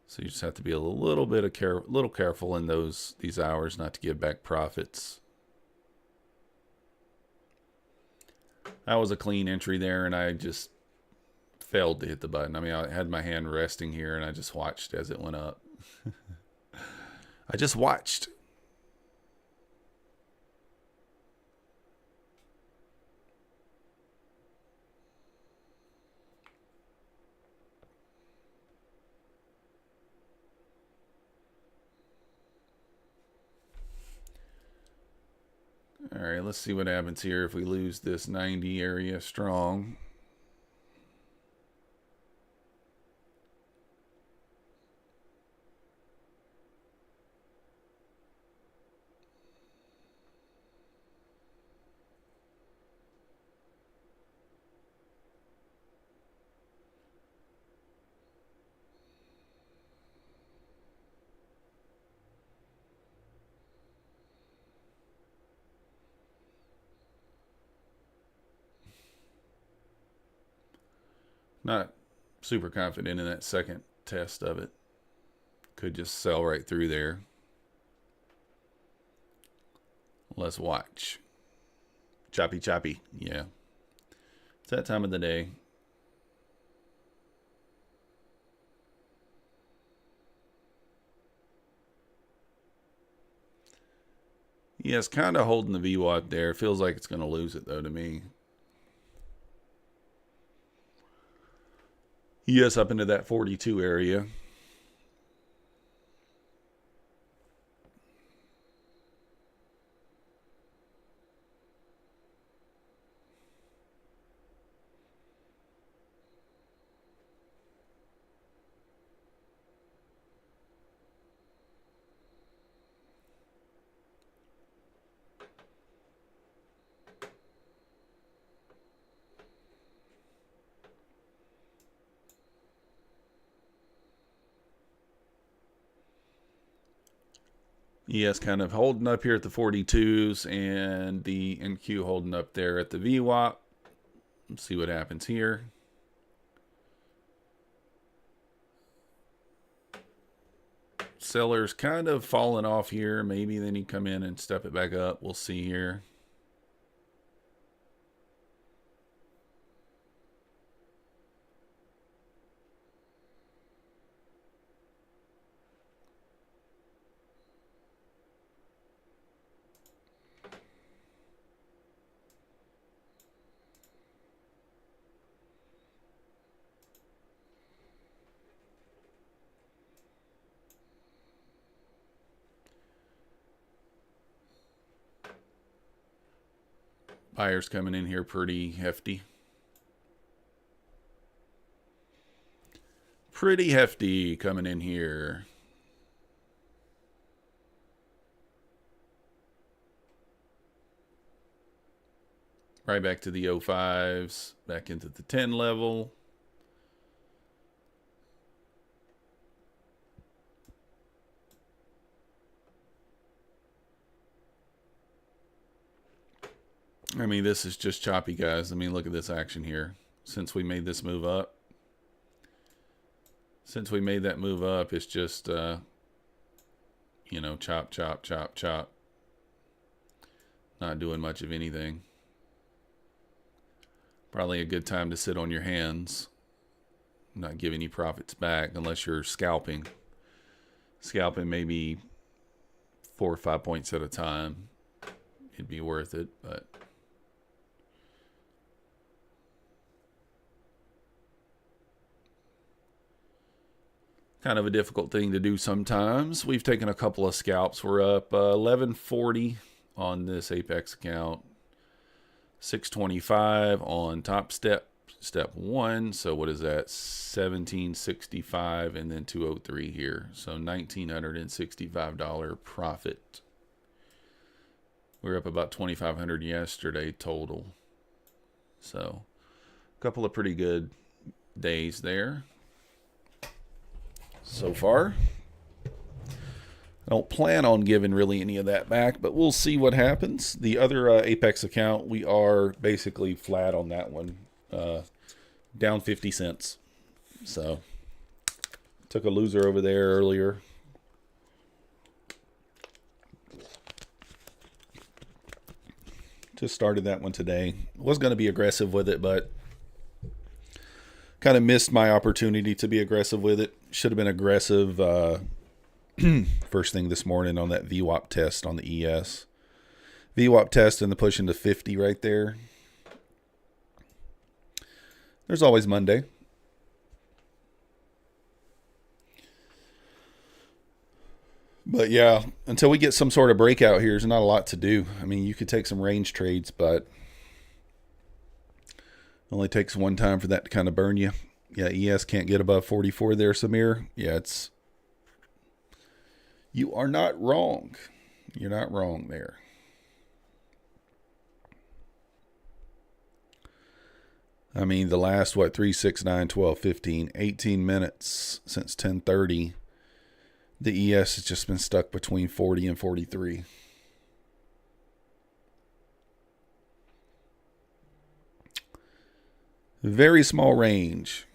A: So you just have to be a little bit of careful in these hours not to give back profits. That was a clean entry there, and I just failed to hit the button. I mean, I had my hand resting here, and I just watched as it went up. I just watched. All right, let's see what happens here if we lose this 90 area strong. Not super confident in that second test of it. Could just sell right through there. Let's watch. Choppy, choppy. Yeah. It's that time of the day. Yeah, it's kind of holding the VWAP there. Feels like it's going to lose it, though, to me. Yes, up into that 42 area. Yes, kind of holding up here at the 42s and the NQ holding up there at the VWAP. Let's see what happens here. Seller's kind of falling off here. Maybe then he come in and step it back up. We'll see here. Buyers coming in here pretty hefty. Pretty hefty coming in here. Right back to the 05s, back into the 10 level. I mean, this is just choppy, guys. I mean, look at this action here. Since we made this move up. Since we made that move up, it's just, you know, chop, chop, chop, chop. Not doing much of anything. Probably a good time to sit on your hands. Not give any profits back unless you're scalping. Scalping maybe 4 or 5 points at a time. It'd be worth it, but... kind of a difficult thing to do sometimes. We've taken a couple of scalps. We're up 1140 on this Apex account. 625 on top step 1. So what is that? 1765 and then 203 here. So $1,965 profit. We were up about 2,500 yesterday total. So a couple of pretty good days there so far. I don't plan on giving really any of that back, but we'll see what happens. The other Apex account, we are basically flat on that one. Down 50 cents. So took a loser over there earlier. Just started that one today. Was going to be aggressive with it, but kind of missed my opportunity to be aggressive with it. Should have been aggressive first thing this morning on that VWAP test on the ES. VWAP test and the push into 50 right there. There's always Monday. But yeah, until we get some sort of breakout here, there's not a lot to do. I mean, you could take some range trades, but it only takes one time for that to kind of burn you. Yeah, ES can't get above 44 there, Samir. Yeah, it's... You are not wrong. You're not wrong there. I mean, the last, 3, 6, 9, 12, 15, 18 minutes since 10:30, the ES has just been stuck between 40 and 43. Very small range.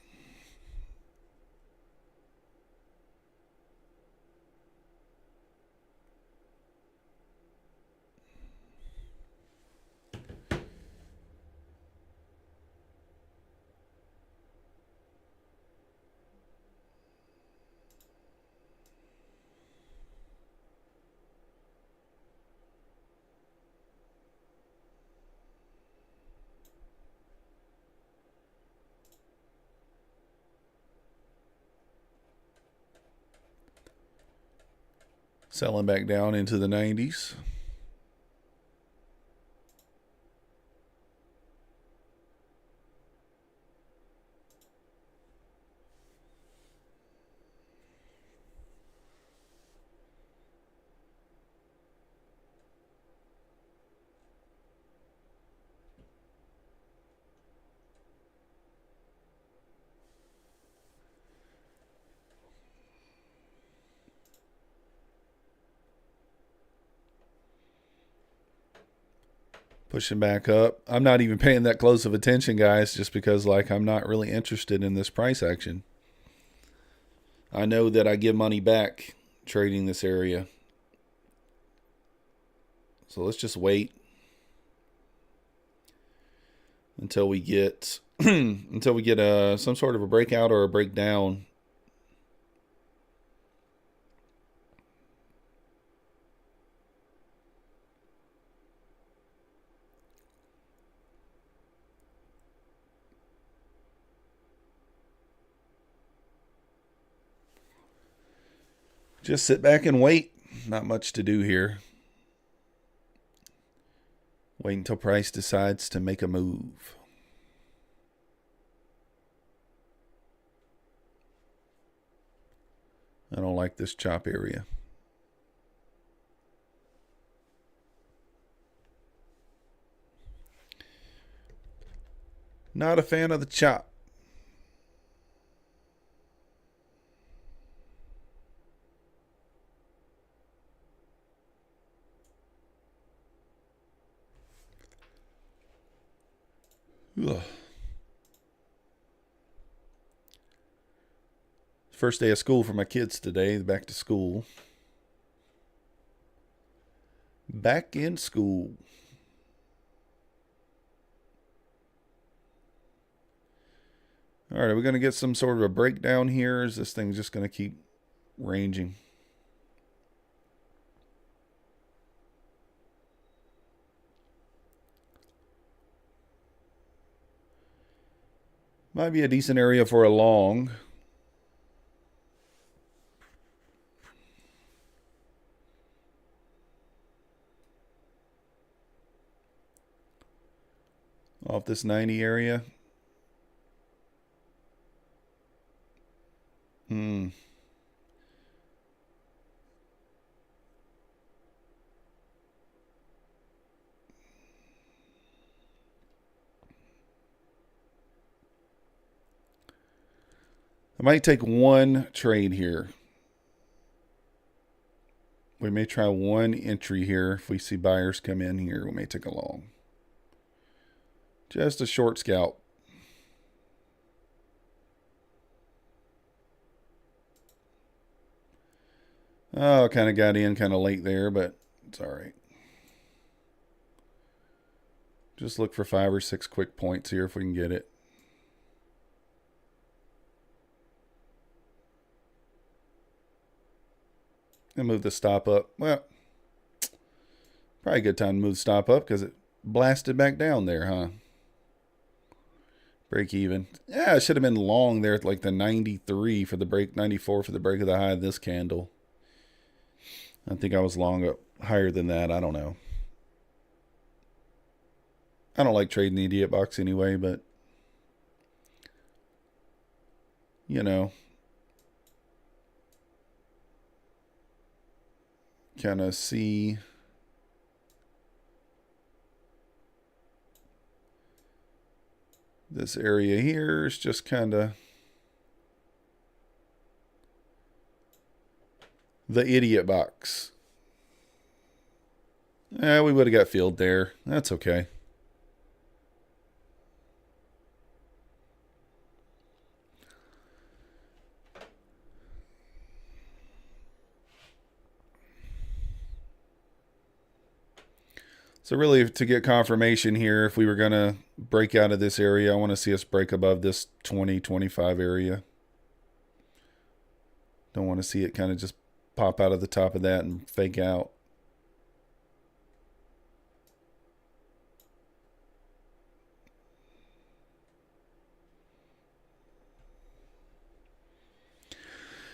A: Selling back down into the 90s. Pushing back up. I'm not even paying that close of attention, guys, just because I'm not really interested in this price action. I know that I give money back trading this area. So let's just wait until we get some sort of a breakout or a breakdown. Just sit back and wait. Not much to do here. Wait until price decides to make a move. I don't like this chop area. Not a fan of the chop. Ugh. First day of school for my kids today. Back to school. Back in school. All right, are we going to get some sort of a breakdown here? Or is this thing just going to keep ranging? Might be a decent area for a long. Off this 90 area. I might take one trade here. We may try one entry here. If we see buyers come in here, we may take a long. Just a short scalp. Oh, kind of got in kind of late there, but it's all right. Just look for 5 or 6 quick points here if we can get it. And move the stop up. Well, probably a good time to move the stop up because it blasted back down there, huh? Break even. Yeah, it should have been long there at like the 93 for the break, 94 for the break of the high of this candle. I think I was long up higher than that. I don't know. I don't like trading the idiot box anyway, but you know, kind of see this area here is just kind of the idiot box. We would have got filled there. That's okay. So really, to get confirmation here, if we were going to break out of this area, I want to see us break above this 20-25 area. Don't want to see it kind of just pop out of the top of that and fake out.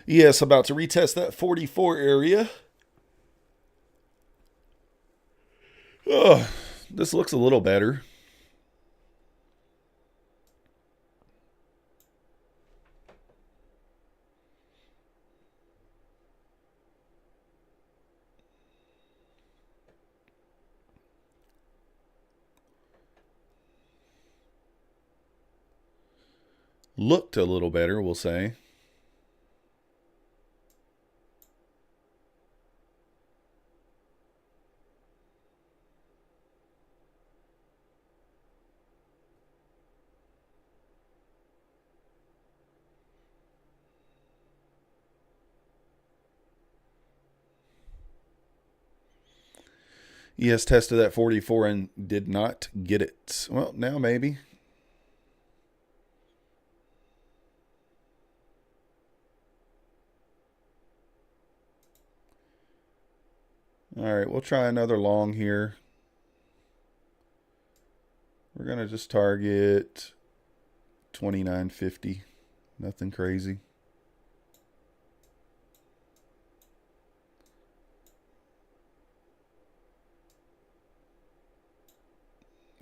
A: Yes, about to retest that 44 area. Oh, this looks a little better. Looked a little better, we'll say. Yes, tested that 44 and did not get it. Well, now maybe. All right, we'll try another long here. We're going to just target 29.50. Nothing crazy.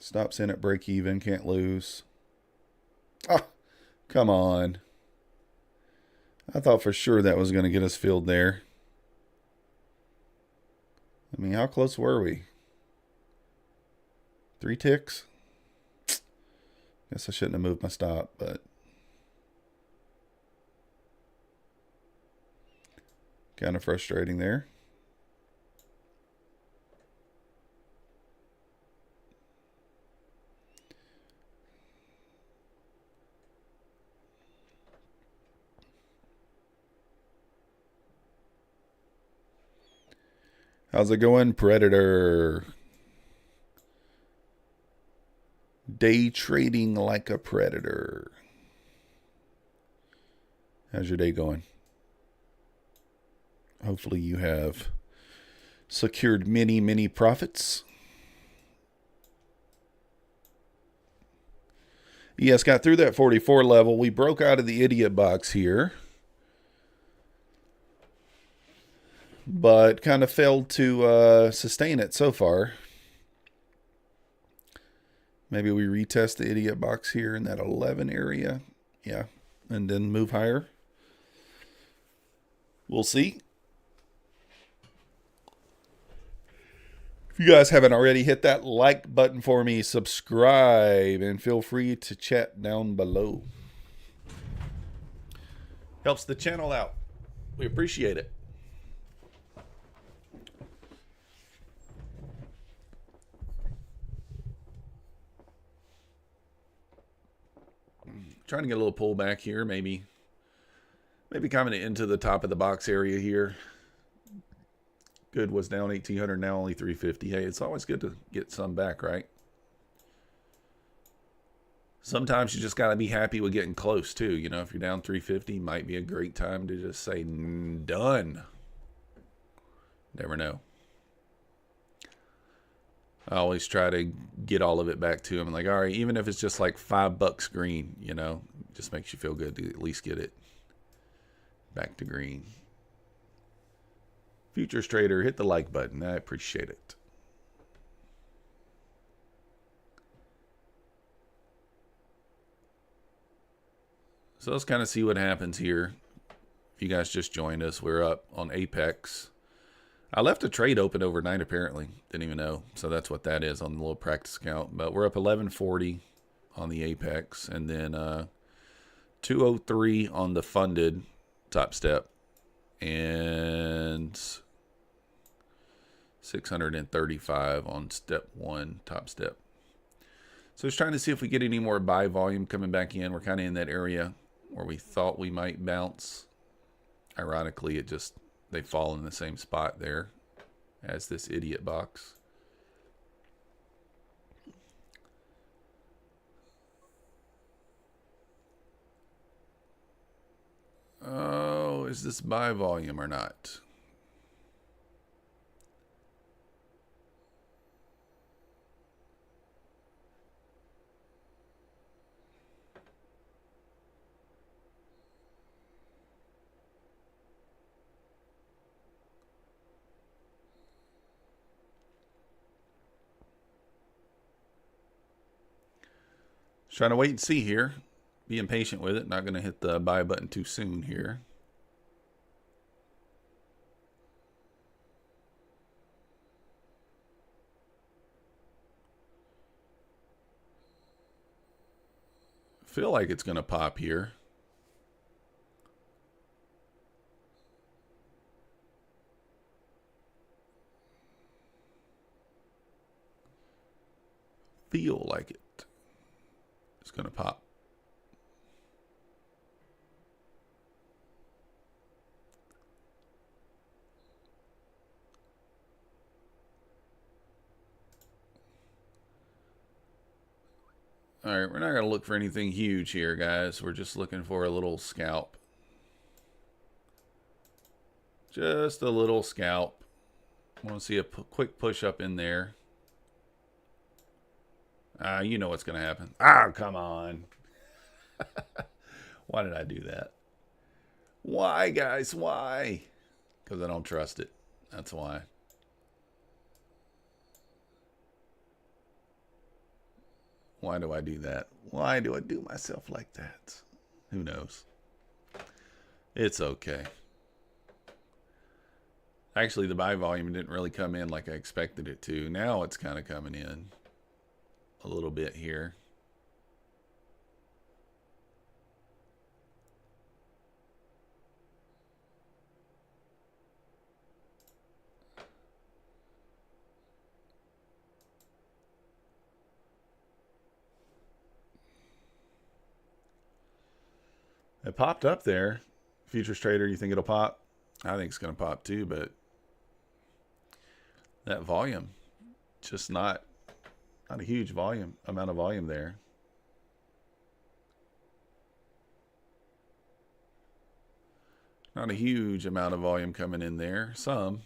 A: Stops in at break even, can't lose. Ah, come on. I thought for sure that was going to get us filled there. I mean, how close were we? 3 ticks? Guess I shouldn't have moved my stop, but kind of frustrating there. How's it going, Predator? Day trading like a predator. How's your day going? Hopefully you have secured many, many profits. Yes, got through that 44 level. We broke out of the idiot box here, but kind of failed to sustain it so far. Maybe we retest the idiot box here in that 11 area. Yeah, and then move higher. We'll see. If you guys haven't already, hit that like button for me, subscribe, and feel free to chat down below. Helps the channel out. We appreciate it. Trying to get a little pullback here, maybe coming into the top of the box area here. Good was down 1,800, now only 350. Hey, it's always good to get some back, right? Sometimes you just got to be happy with getting close, too. You know, if you're down 350, might be a great time to just say, done. Never know. I always try to get all of it back to him. I'm like, all right, even if it's just like $5 green, you know, just makes you feel good to at least get it back to green. Futures trader, hit the like button. I appreciate it. So let's kind of see what happens here. If you guys just joined us, we're up on Apex. I left a trade open overnight, apparently. Didn't even know. So that's what that is on the little practice account. But we're up 1140 on the Apex. And then 203 on the funded top step. And 635 on step 1 top step. So just trying to see if we get any more buy volume coming back in. We're kind of in that area where we thought we might bounce. Ironically, they fall in the same spot there as this idiot box. Oh, is this buy volume or not? Just trying to wait and see here. Being patient with it. Not going to hit the buy button too soon here. Feel like it's going to pop here. Feel like it. It's going to pop. All right, we're not going to look for anything huge here, guys. We're just looking for a little scalp. Just a little scalp. I want to see a quick push up in there. You know what's going to happen. Come on. Why did I do that? Why, guys? Why? Because I don't trust it. That's why. Why do I do that? Why do I do myself like that? Who knows? It's okay. Actually, the buy volume didn't really come in like I expected it to. Now it's kind of coming in a little bit here. It popped up there. Futures trader, you think it'll pop? I think it's going to pop too, but that volume, just not a huge amount of volume there. Not a huge amount of volume coming in there. Some.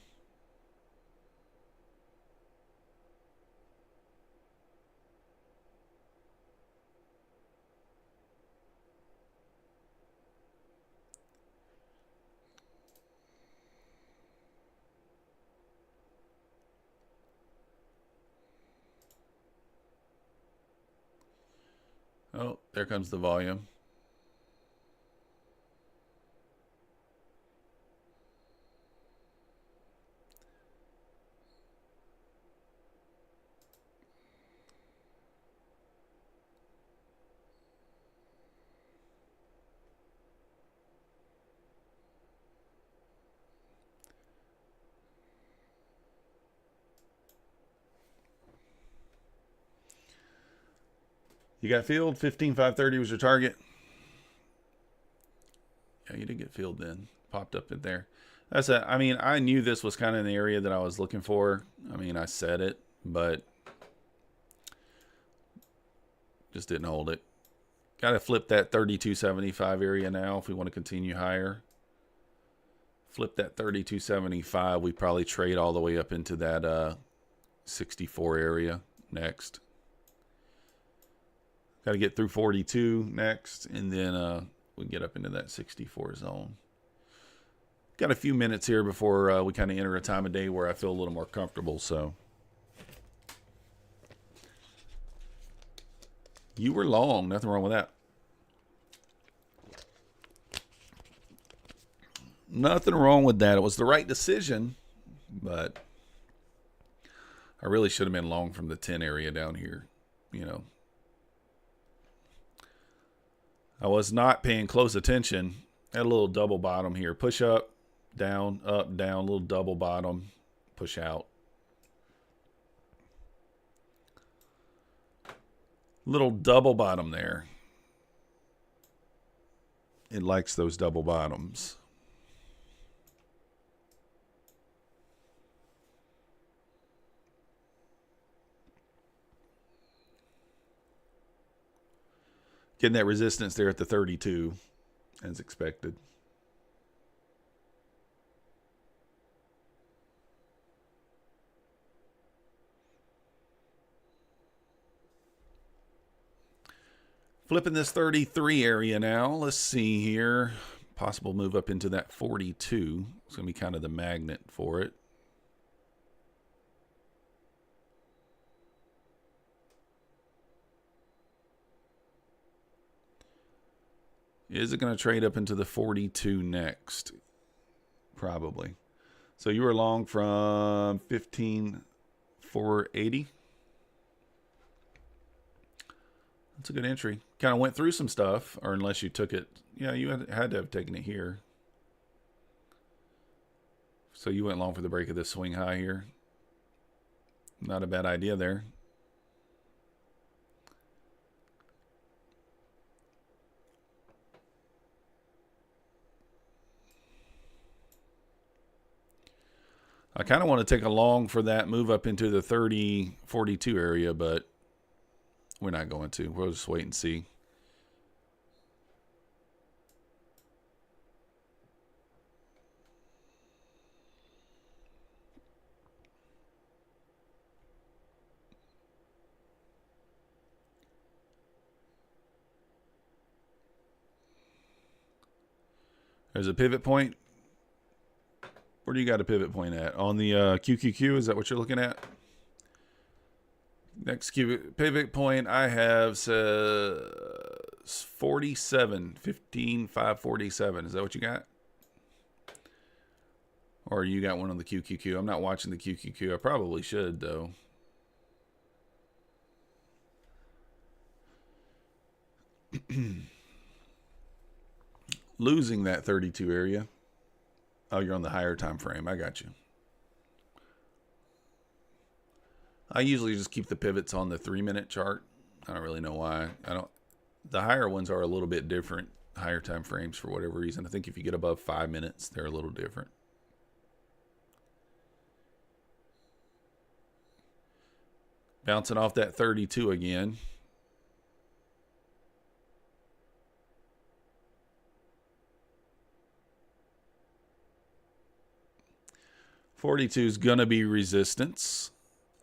A: Oh, there comes the volume. You got filled. 15,530 was your target. Yeah, you did get filled then. Popped up in there. I mean, I knew this was kind of the area that I was looking for. I mean, I said it, but just didn't hold it. Got to flip that 32.75 area now if we want to continue higher. Flip that 32.75. We probably trade all the way up into that 64 area next. Got to get through 42 next, and then we get up into that 64 zone. Got a few minutes here before we kind of enter a time of day where I feel a little more comfortable. So you were long. Nothing wrong with that. Nothing wrong with that. It was the right decision, but I really should have been long from the 10 area down here. You know, I was not paying close attention. Had a little double bottom here. Push up, down, little double bottom, push out. Little double bottom there. It likes those double bottoms. Getting that resistance there at the 32 as expected. Flipping this 33 area now. Let's see here. Possible move up into that 42. It's going to be kind of the magnet for it. Is it going to trade up into the 42 next? Probably. So you were long from 15,480. That's a good entry. Kind of went through some stuff, or unless you took it. Yeah, you had to have taken it here. So you went long for the break of this swing high here. Not a bad idea there. I kind of want to take a long for that move up into the 30-42 area, but we're not going to. We'll just wait and see. There's a pivot point. Where do you got a pivot point at? On the QQQ, is that what you're looking at? Next pivot point I have says 47, 15,547. Is that what you got? Or you got one on the QQQ? I'm not watching the QQQ. I probably should, though. Losing that 32 area. Oh, you're on the higher time frame. I got you. I usually just keep the pivots on the 3-minute chart. I don't really know why. The higher ones are a little bit different, higher time frames for whatever reason. I think if you get above 5 minutes, they're a little different. Bouncing off that 32 again. $42 is going to be resistance.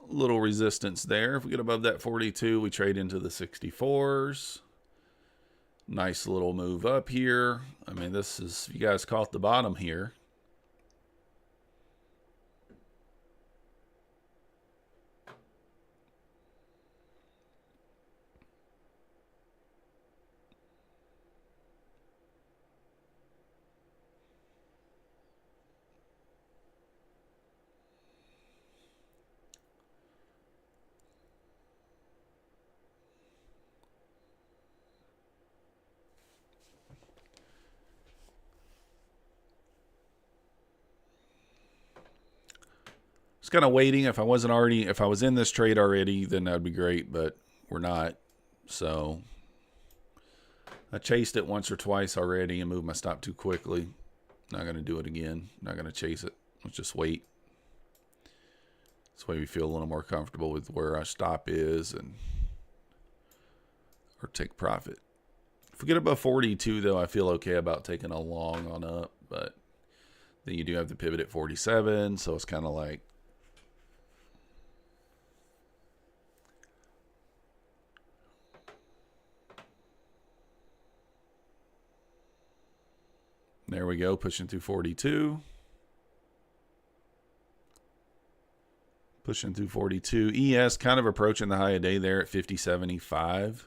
A: Little resistance there. If we get above that 42, we trade into the 64s. Nice little move up here. I mean, this is, you guys caught the bottom here. Kind of waiting. If I was in this trade already, then that'd be great, but we're not. So I chased it once or twice already and moved my stop too quickly. Not going to do it again. Not going to chase it. Let's just wait. This way we feel a little more comfortable with where our stop is and or take profit. If we get above 42, though, I feel okay about taking a long on up. But then you do have the pivot at 47, so it's kind of like there we go, pushing through 42. Pushing through 42. ES kind of approaching the high of day there at 50.75.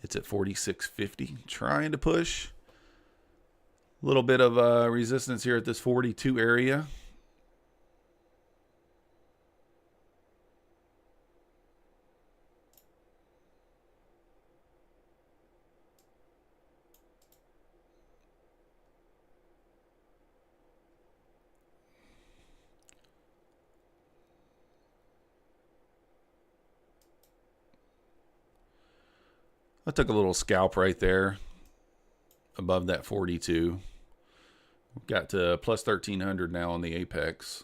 A: It's at 46.50. Trying to push. A little bit of resistance here at this 42 area. I took a little scalp right there above that 42. Got to plus 1,300 now on the apex.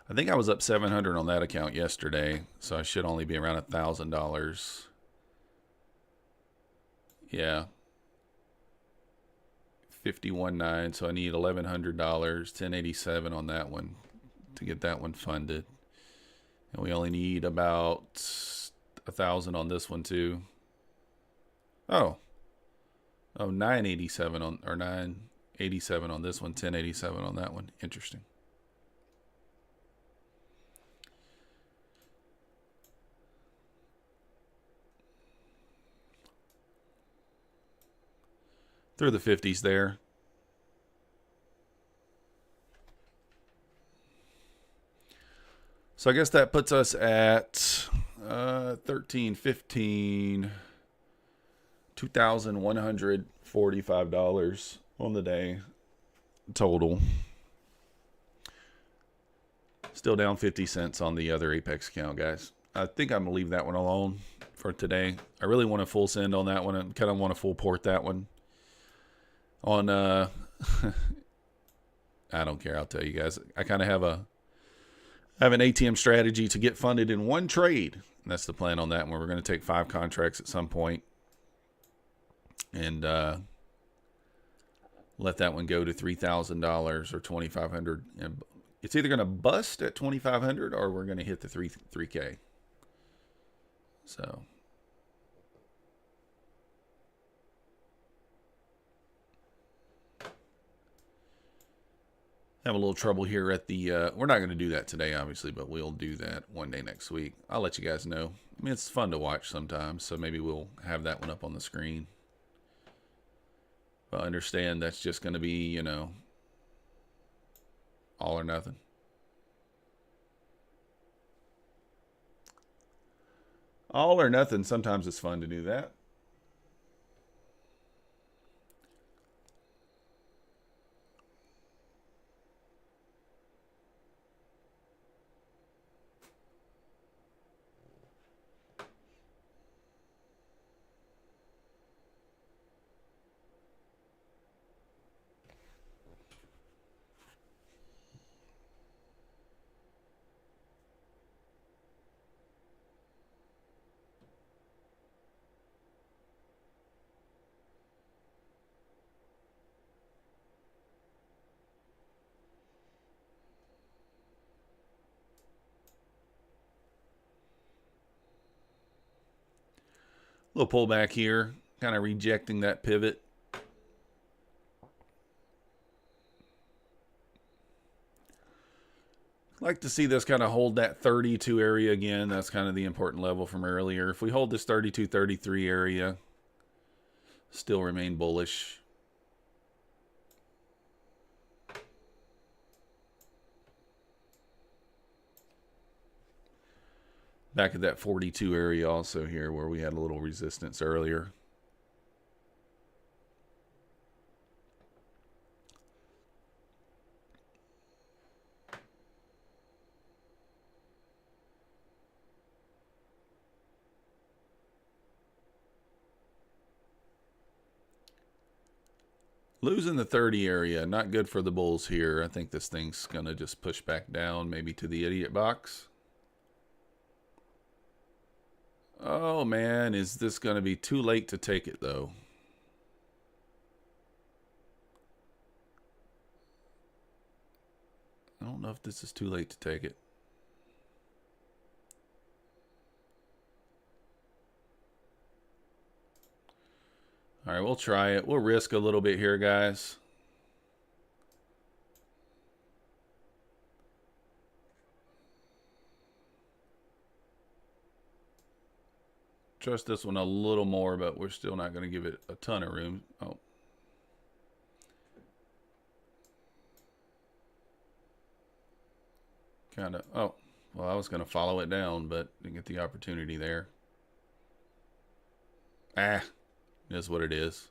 A: I think I was up 700 on that account yesterday, so I should only be around $1,000. Yeah. 51.9, so I need $1,100, 1087 on that one to get that one funded. And we only need about 1,000 on this one too. Oh, 987 on, or 987 on this one, 1087 on that one. Interesting. Through the 50s there. So I guess that puts us at 13, 15, $2,145 on the day total. Still down 50 cents on the other Apex account, guys. I think I'm going to leave that one alone for today. I really want a full send on that one. I kind of want to full port that one. On, I don't care. I'll tell you guys. I kind of have an ATM strategy to get funded in one trade. And that's the plan on that one. We're going to take 5 contracts at some point and let that one go to $3,000 or $2,500. And it's either going to bust at $2,500 or we're going to hit the 3K. So have a little trouble here at the, we're not going to do that today, obviously, but we'll do that one day next week. I'll let you guys know. I mean, it's fun to watch sometimes, so maybe we'll have that one up on the screen. But understand that's just going to be, you know, all or nothing. All or nothing. Sometimes it's fun to do that. Little pullback here, kind of rejecting that pivot. Like to see this kind of hold that 32 area again. That's kind of the important level from earlier. If we hold this 32, 33 area, still remain bullish. Back at that 42 area also here where we had a little resistance earlier. Losing the 30 area, not good for the bulls here. I think this thing's going to just push back down, maybe to the idiot box. Oh, man, is this going to be too late to take it, though? I don't know if this is too late to take it. All right, we'll try it. We'll risk a little bit here, guys. Trust this one a little more, but we're still not going to give it a ton of room. Oh. Kind of. Oh, well, I was going to follow it down, but didn't get the opportunity there. Ah, it is what it is.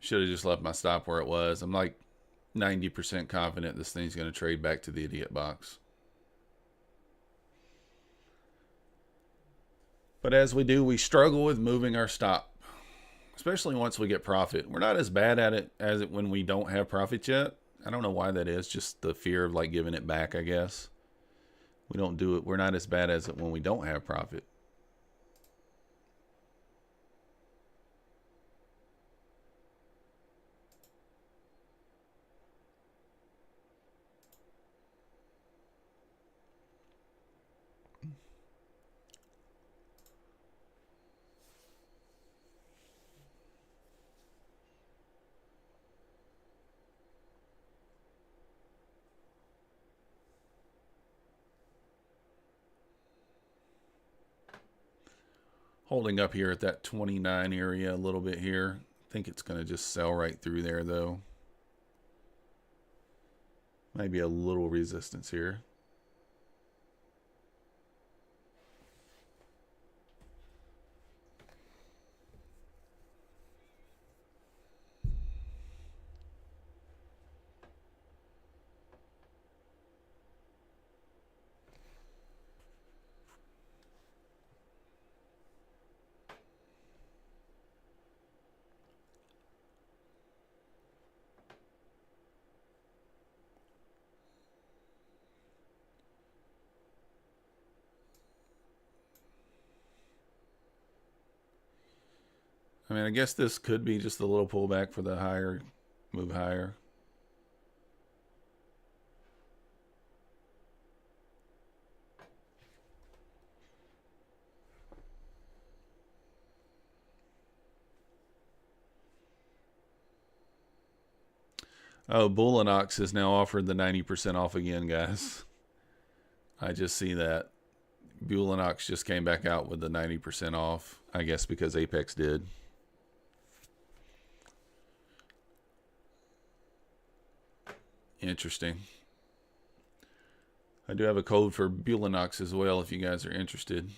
A: Should have just left my stop where it was. I'm like 90% confident this thing's going to trade back to the idiot box. But as we do, we struggle with moving our stop, especially once we get profit. We're not as bad at it as it when we don't have profits yet. I don't know why that is. Just the fear of like giving it back, I guess. We don't do it. We're not as bad as it when we don't have profit. Holding up here at that 29 area a little bit here. I think it's going to just sell right through there, though. Maybe a little resistance here. I mean, I guess this could be just a little pullback for the higher, move higher. Oh, Bull and Ox has now offered the 90% off again, guys. I just see that. Bull and Ox just came back out with the 90% off, I guess because Apex did. Interesting. I do have a code for Bulenox as well if you guys are interested.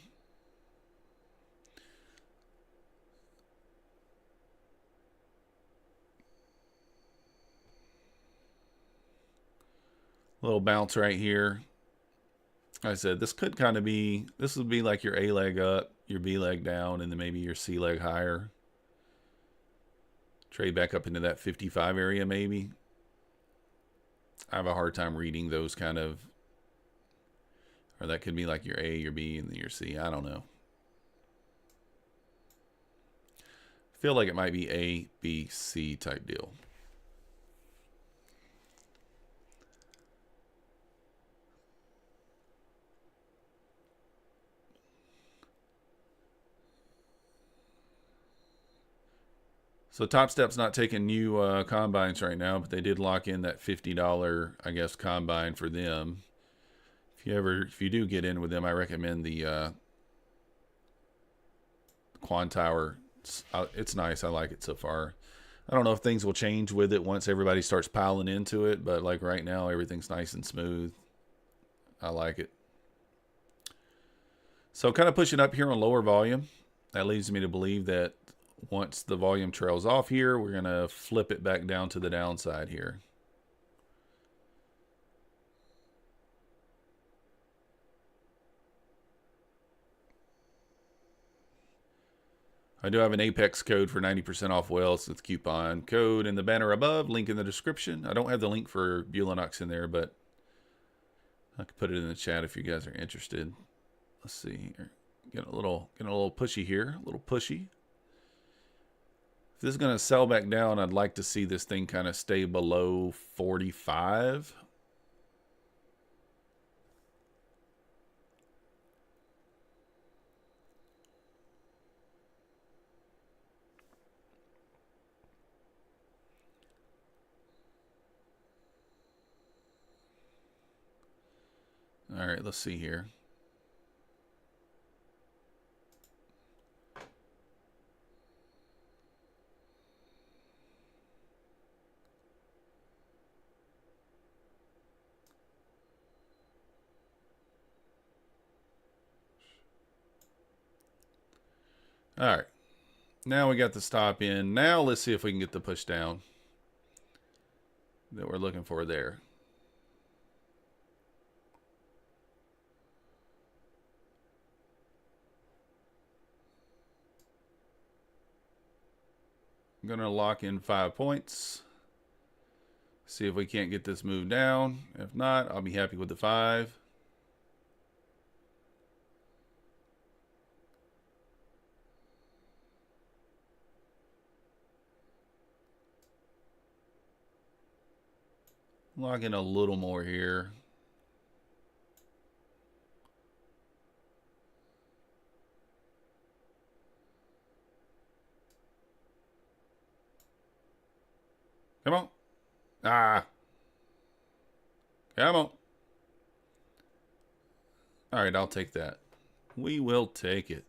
A: Little bounce right here. Like I said, this could kind of be, this would be like your A leg up, your B leg down, and then maybe your C leg higher. Trade back up into that 55 area maybe. I have a hard time reading those kind of, or that could be like your A, your B, and then your C. I don't know. I feel like it might be A, B, C type deal. So Top Step's not taking new combines right now, but they did lock in that $50, I guess, combine for them. If you do get in with them, I recommend the Quantower. It's nice. I like it so far. I don't know if things will change with it once everybody starts piling into it, but like right now, everything's nice and smooth. I like it. So kind of pushing up here on lower volume. That leads me to believe that once the volume trails off here, we're going to flip it back down to the downside here. I do have an Apex code for 90% off whales with coupon code in the banner above, link in the description. I don't have the link for Bulenox in there, but I could put it in the chat if you guys are interested. Let's see here. Getting a little pushy here, a little pushy. If this is going to sell back down, I'd like to see this thing kind of stay below 45. All right, let's see here. All right, now we got the stop in. Now let's see if we can get the push down that we're looking for there. I'm going to lock in 5 points. See if we can't get this move down. If not, I'll be happy with the 5. Lock in a little more here. Come on. Ah. Come on. All right, I'll take that. We will take it.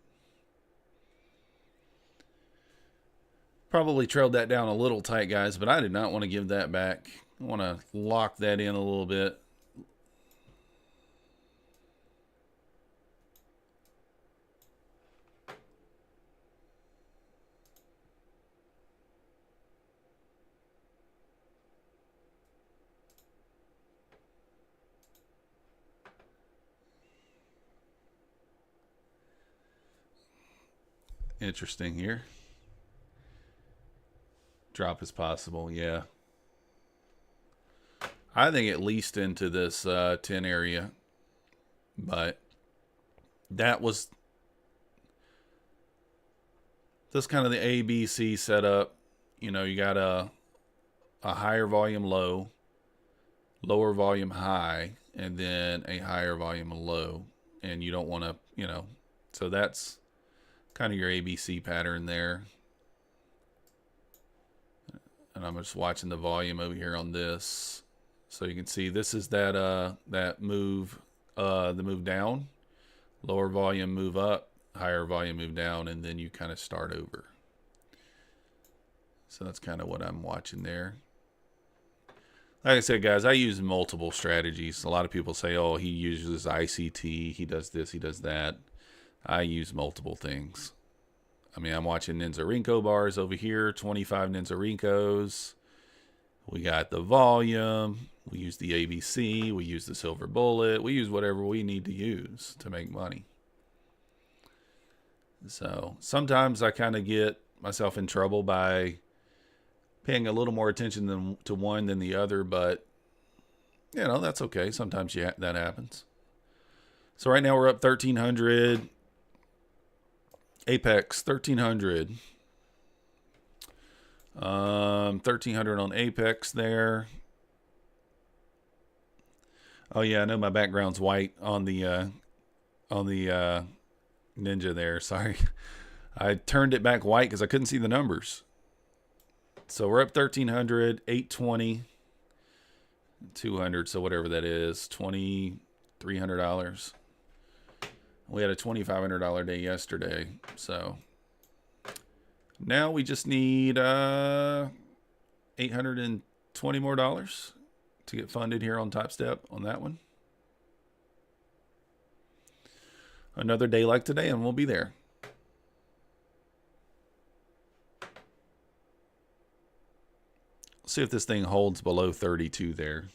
A: Probably trailed that down a little tight, guys, but I did not want to give that back. I want to lock that in a little bit. Interesting here. Drop is possible, yeah. I think at least into this 10 area. But that was this kind of the ABC setup. You know, you got a higher volume low, lower volume high, and then a higher volume low. And you don't want to, you know, so that's kind of your ABC pattern there. And I'm just watching the volume over here on this. So you can see this is that that move, the move down, lower volume move up, higher volume move down, and then you kind of start over. So that's kind of what I'm watching there. Like I said, guys, I use multiple strategies. A lot of people say, oh, he uses ICT, he does this, he does that. I use multiple things. I mean, I'm watching Ninja bars over here, 25 Ninja. We got the volume. We use the ABC. We use the silver bullet. We use whatever we need to use to make money. So sometimes I kind of get myself in trouble by paying a little more attention to one than the other, but you know, that's okay. Sometimes that happens. So right now we're up 1,300. Apex 1,300. 1,300 on Apex there. Oh yeah, I know my background's white on the Ninja there. Sorry, I turned it back white because I couldn't see the numbers. So we're up 1,300, 820, 200. So whatever that is, $2,300. We had a $2,500 day yesterday, so now we just need $820 more to get funded here on Top Step on that one. Another day like today, and we'll be there. See if this thing holds below 32 there.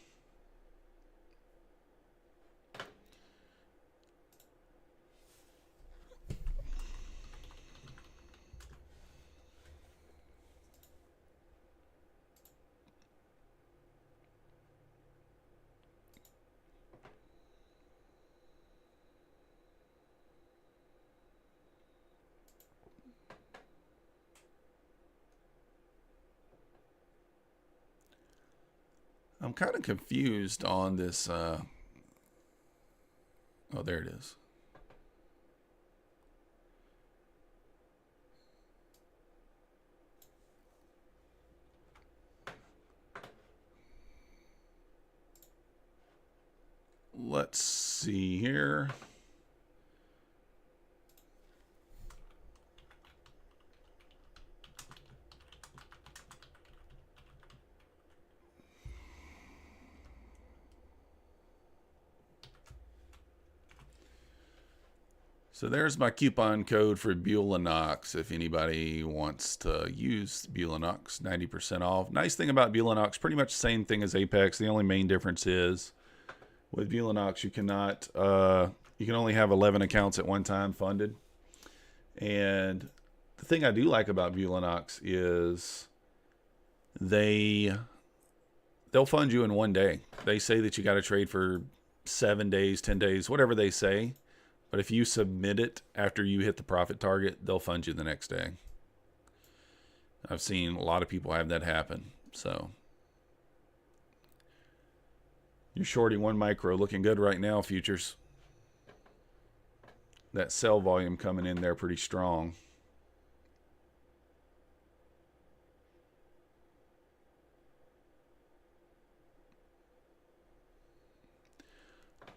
A: I'm kind of confused on this. Oh, there it is. Let's see here. So there's my coupon code for Bulanox if anybody wants to use Bulanox, 90% off. Nice thing about Bulanox, pretty much the same thing as Apex. The only main difference is with Bulanox you cannot you can only have 11 accounts at one time funded. And the thing I do like about Bulanox is they'll fund you in one day. They say that you got to trade for 7 days, 10 days, whatever they say. But if you submit it after you hit the profit target, they'll fund you the next day. I've seen a lot of people have that happen. So you're shorting one micro, looking good right now, futures. That sell volume coming in there pretty strong.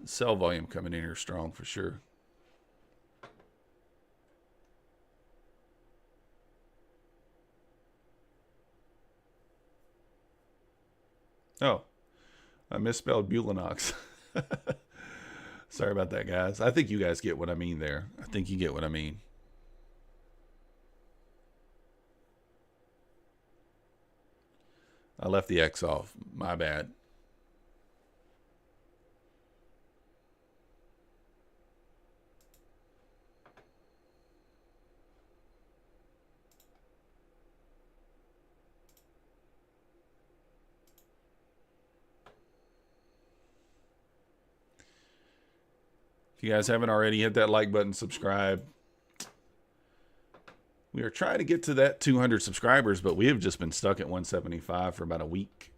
A: Sell volume coming in here strong for sure. Oh, I misspelled Bulanox. Sorry about that, guys. I think you guys get what I mean there. I think you get what I mean. I left the X off. My bad. If you guys haven't already, hit that like button, subscribe. We are trying to get to that 200 subscribers, but we have just been stuck at 175 for about a week.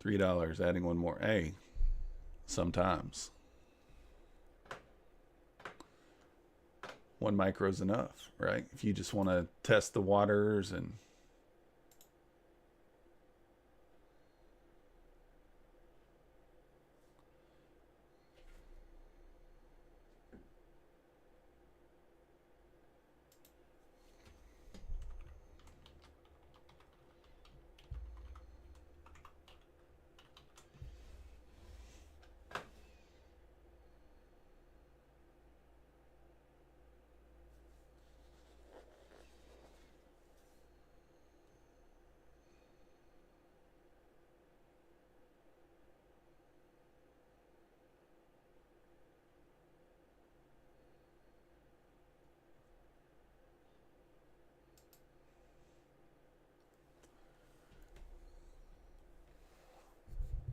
A: $3, adding one more. Hey, sometimes. One micro is enough, right? If you just want to test the waters and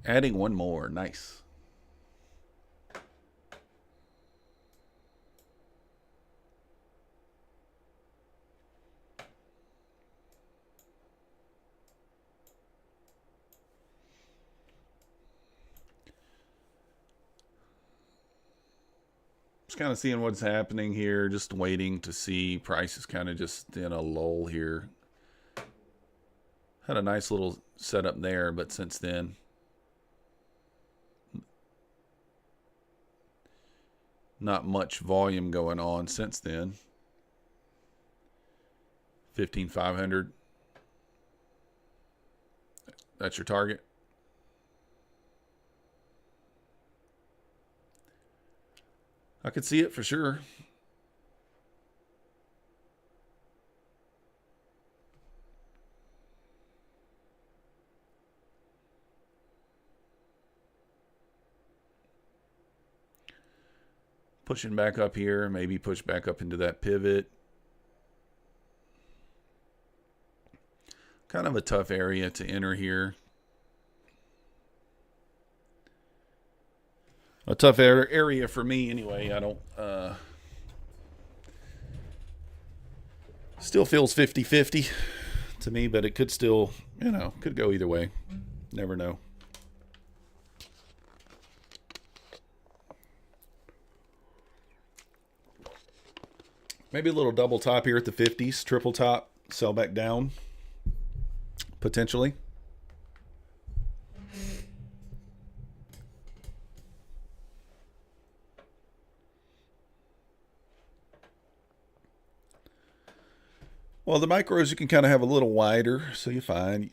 A: adding one more. Nice. Just kind of seeing what's happening here, just waiting to see. Price is kind of just in a lull here. Had a nice little setup there, but since then, not much volume going on since then. 15,500. That's your target. I could see it for sure. Pushing back up here, maybe push back up into that pivot. Kind of a tough area to enter here. A tough area for me anyway. I don't still feels 50-50 to me, but it could still, could go either way. Never know. Maybe a little double top here at the 50s, triple top, sell back down, potentially. Well, the micros you can kind of have a little wider, so you're fine.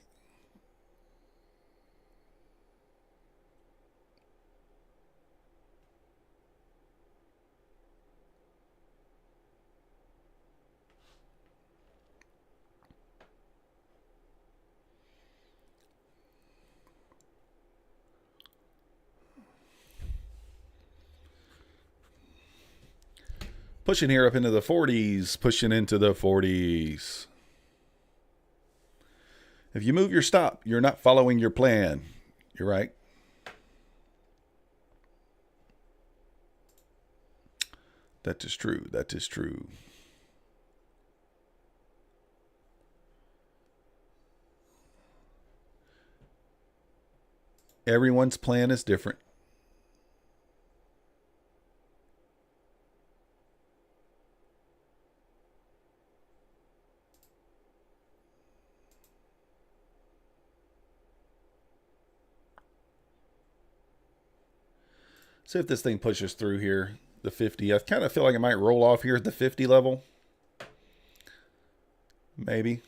A: Pushing here up into the 40s, pushing into the 40s. If you move your stop, you're not following your plan. You're right. That is true. That is true. Everyone's plan is different. See if this thing pushes through here, the 50. I kind of feel like it might roll off here at the 50 level. Maybe.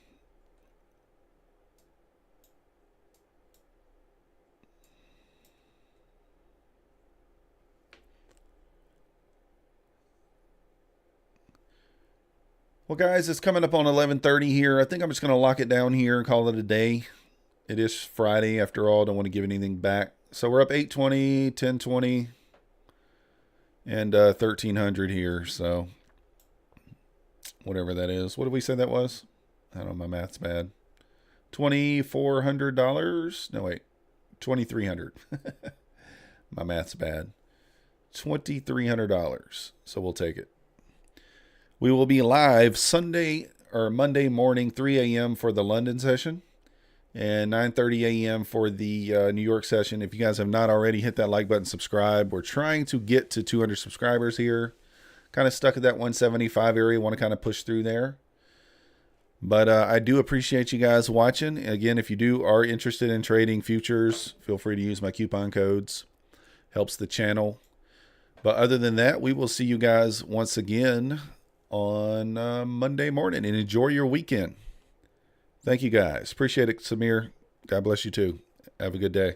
A: Well, guys, it's coming up on 11:30 here. I think I'm just going to lock it down here and call it a day. It is Friday, after all. Don't want to give anything back. So we're up 820, 1020. And 1,300 here, so whatever that is. What did we say that was? I don't know, my math's bad. $2,400? No, wait. 2,300. My math's bad. $2,300. So we'll take it. We will be live Sunday or Monday morning, 3 a.m. for the London session. And 9:30 a.m. for the New York session. If you guys have not already, hit that like button, subscribe. We're trying to get to 200 subscribers here. Kind of stuck at that 175 area. Want to kind of push through there. But I do appreciate you guys watching. Again, if you are interested in trading futures, feel free to use my coupon codes. Helps the channel. But other than that, we will see you guys once again on Monday morning. And enjoy your weekend. Thank you, guys. Appreciate it, Samir. God bless you, too. Have a good day.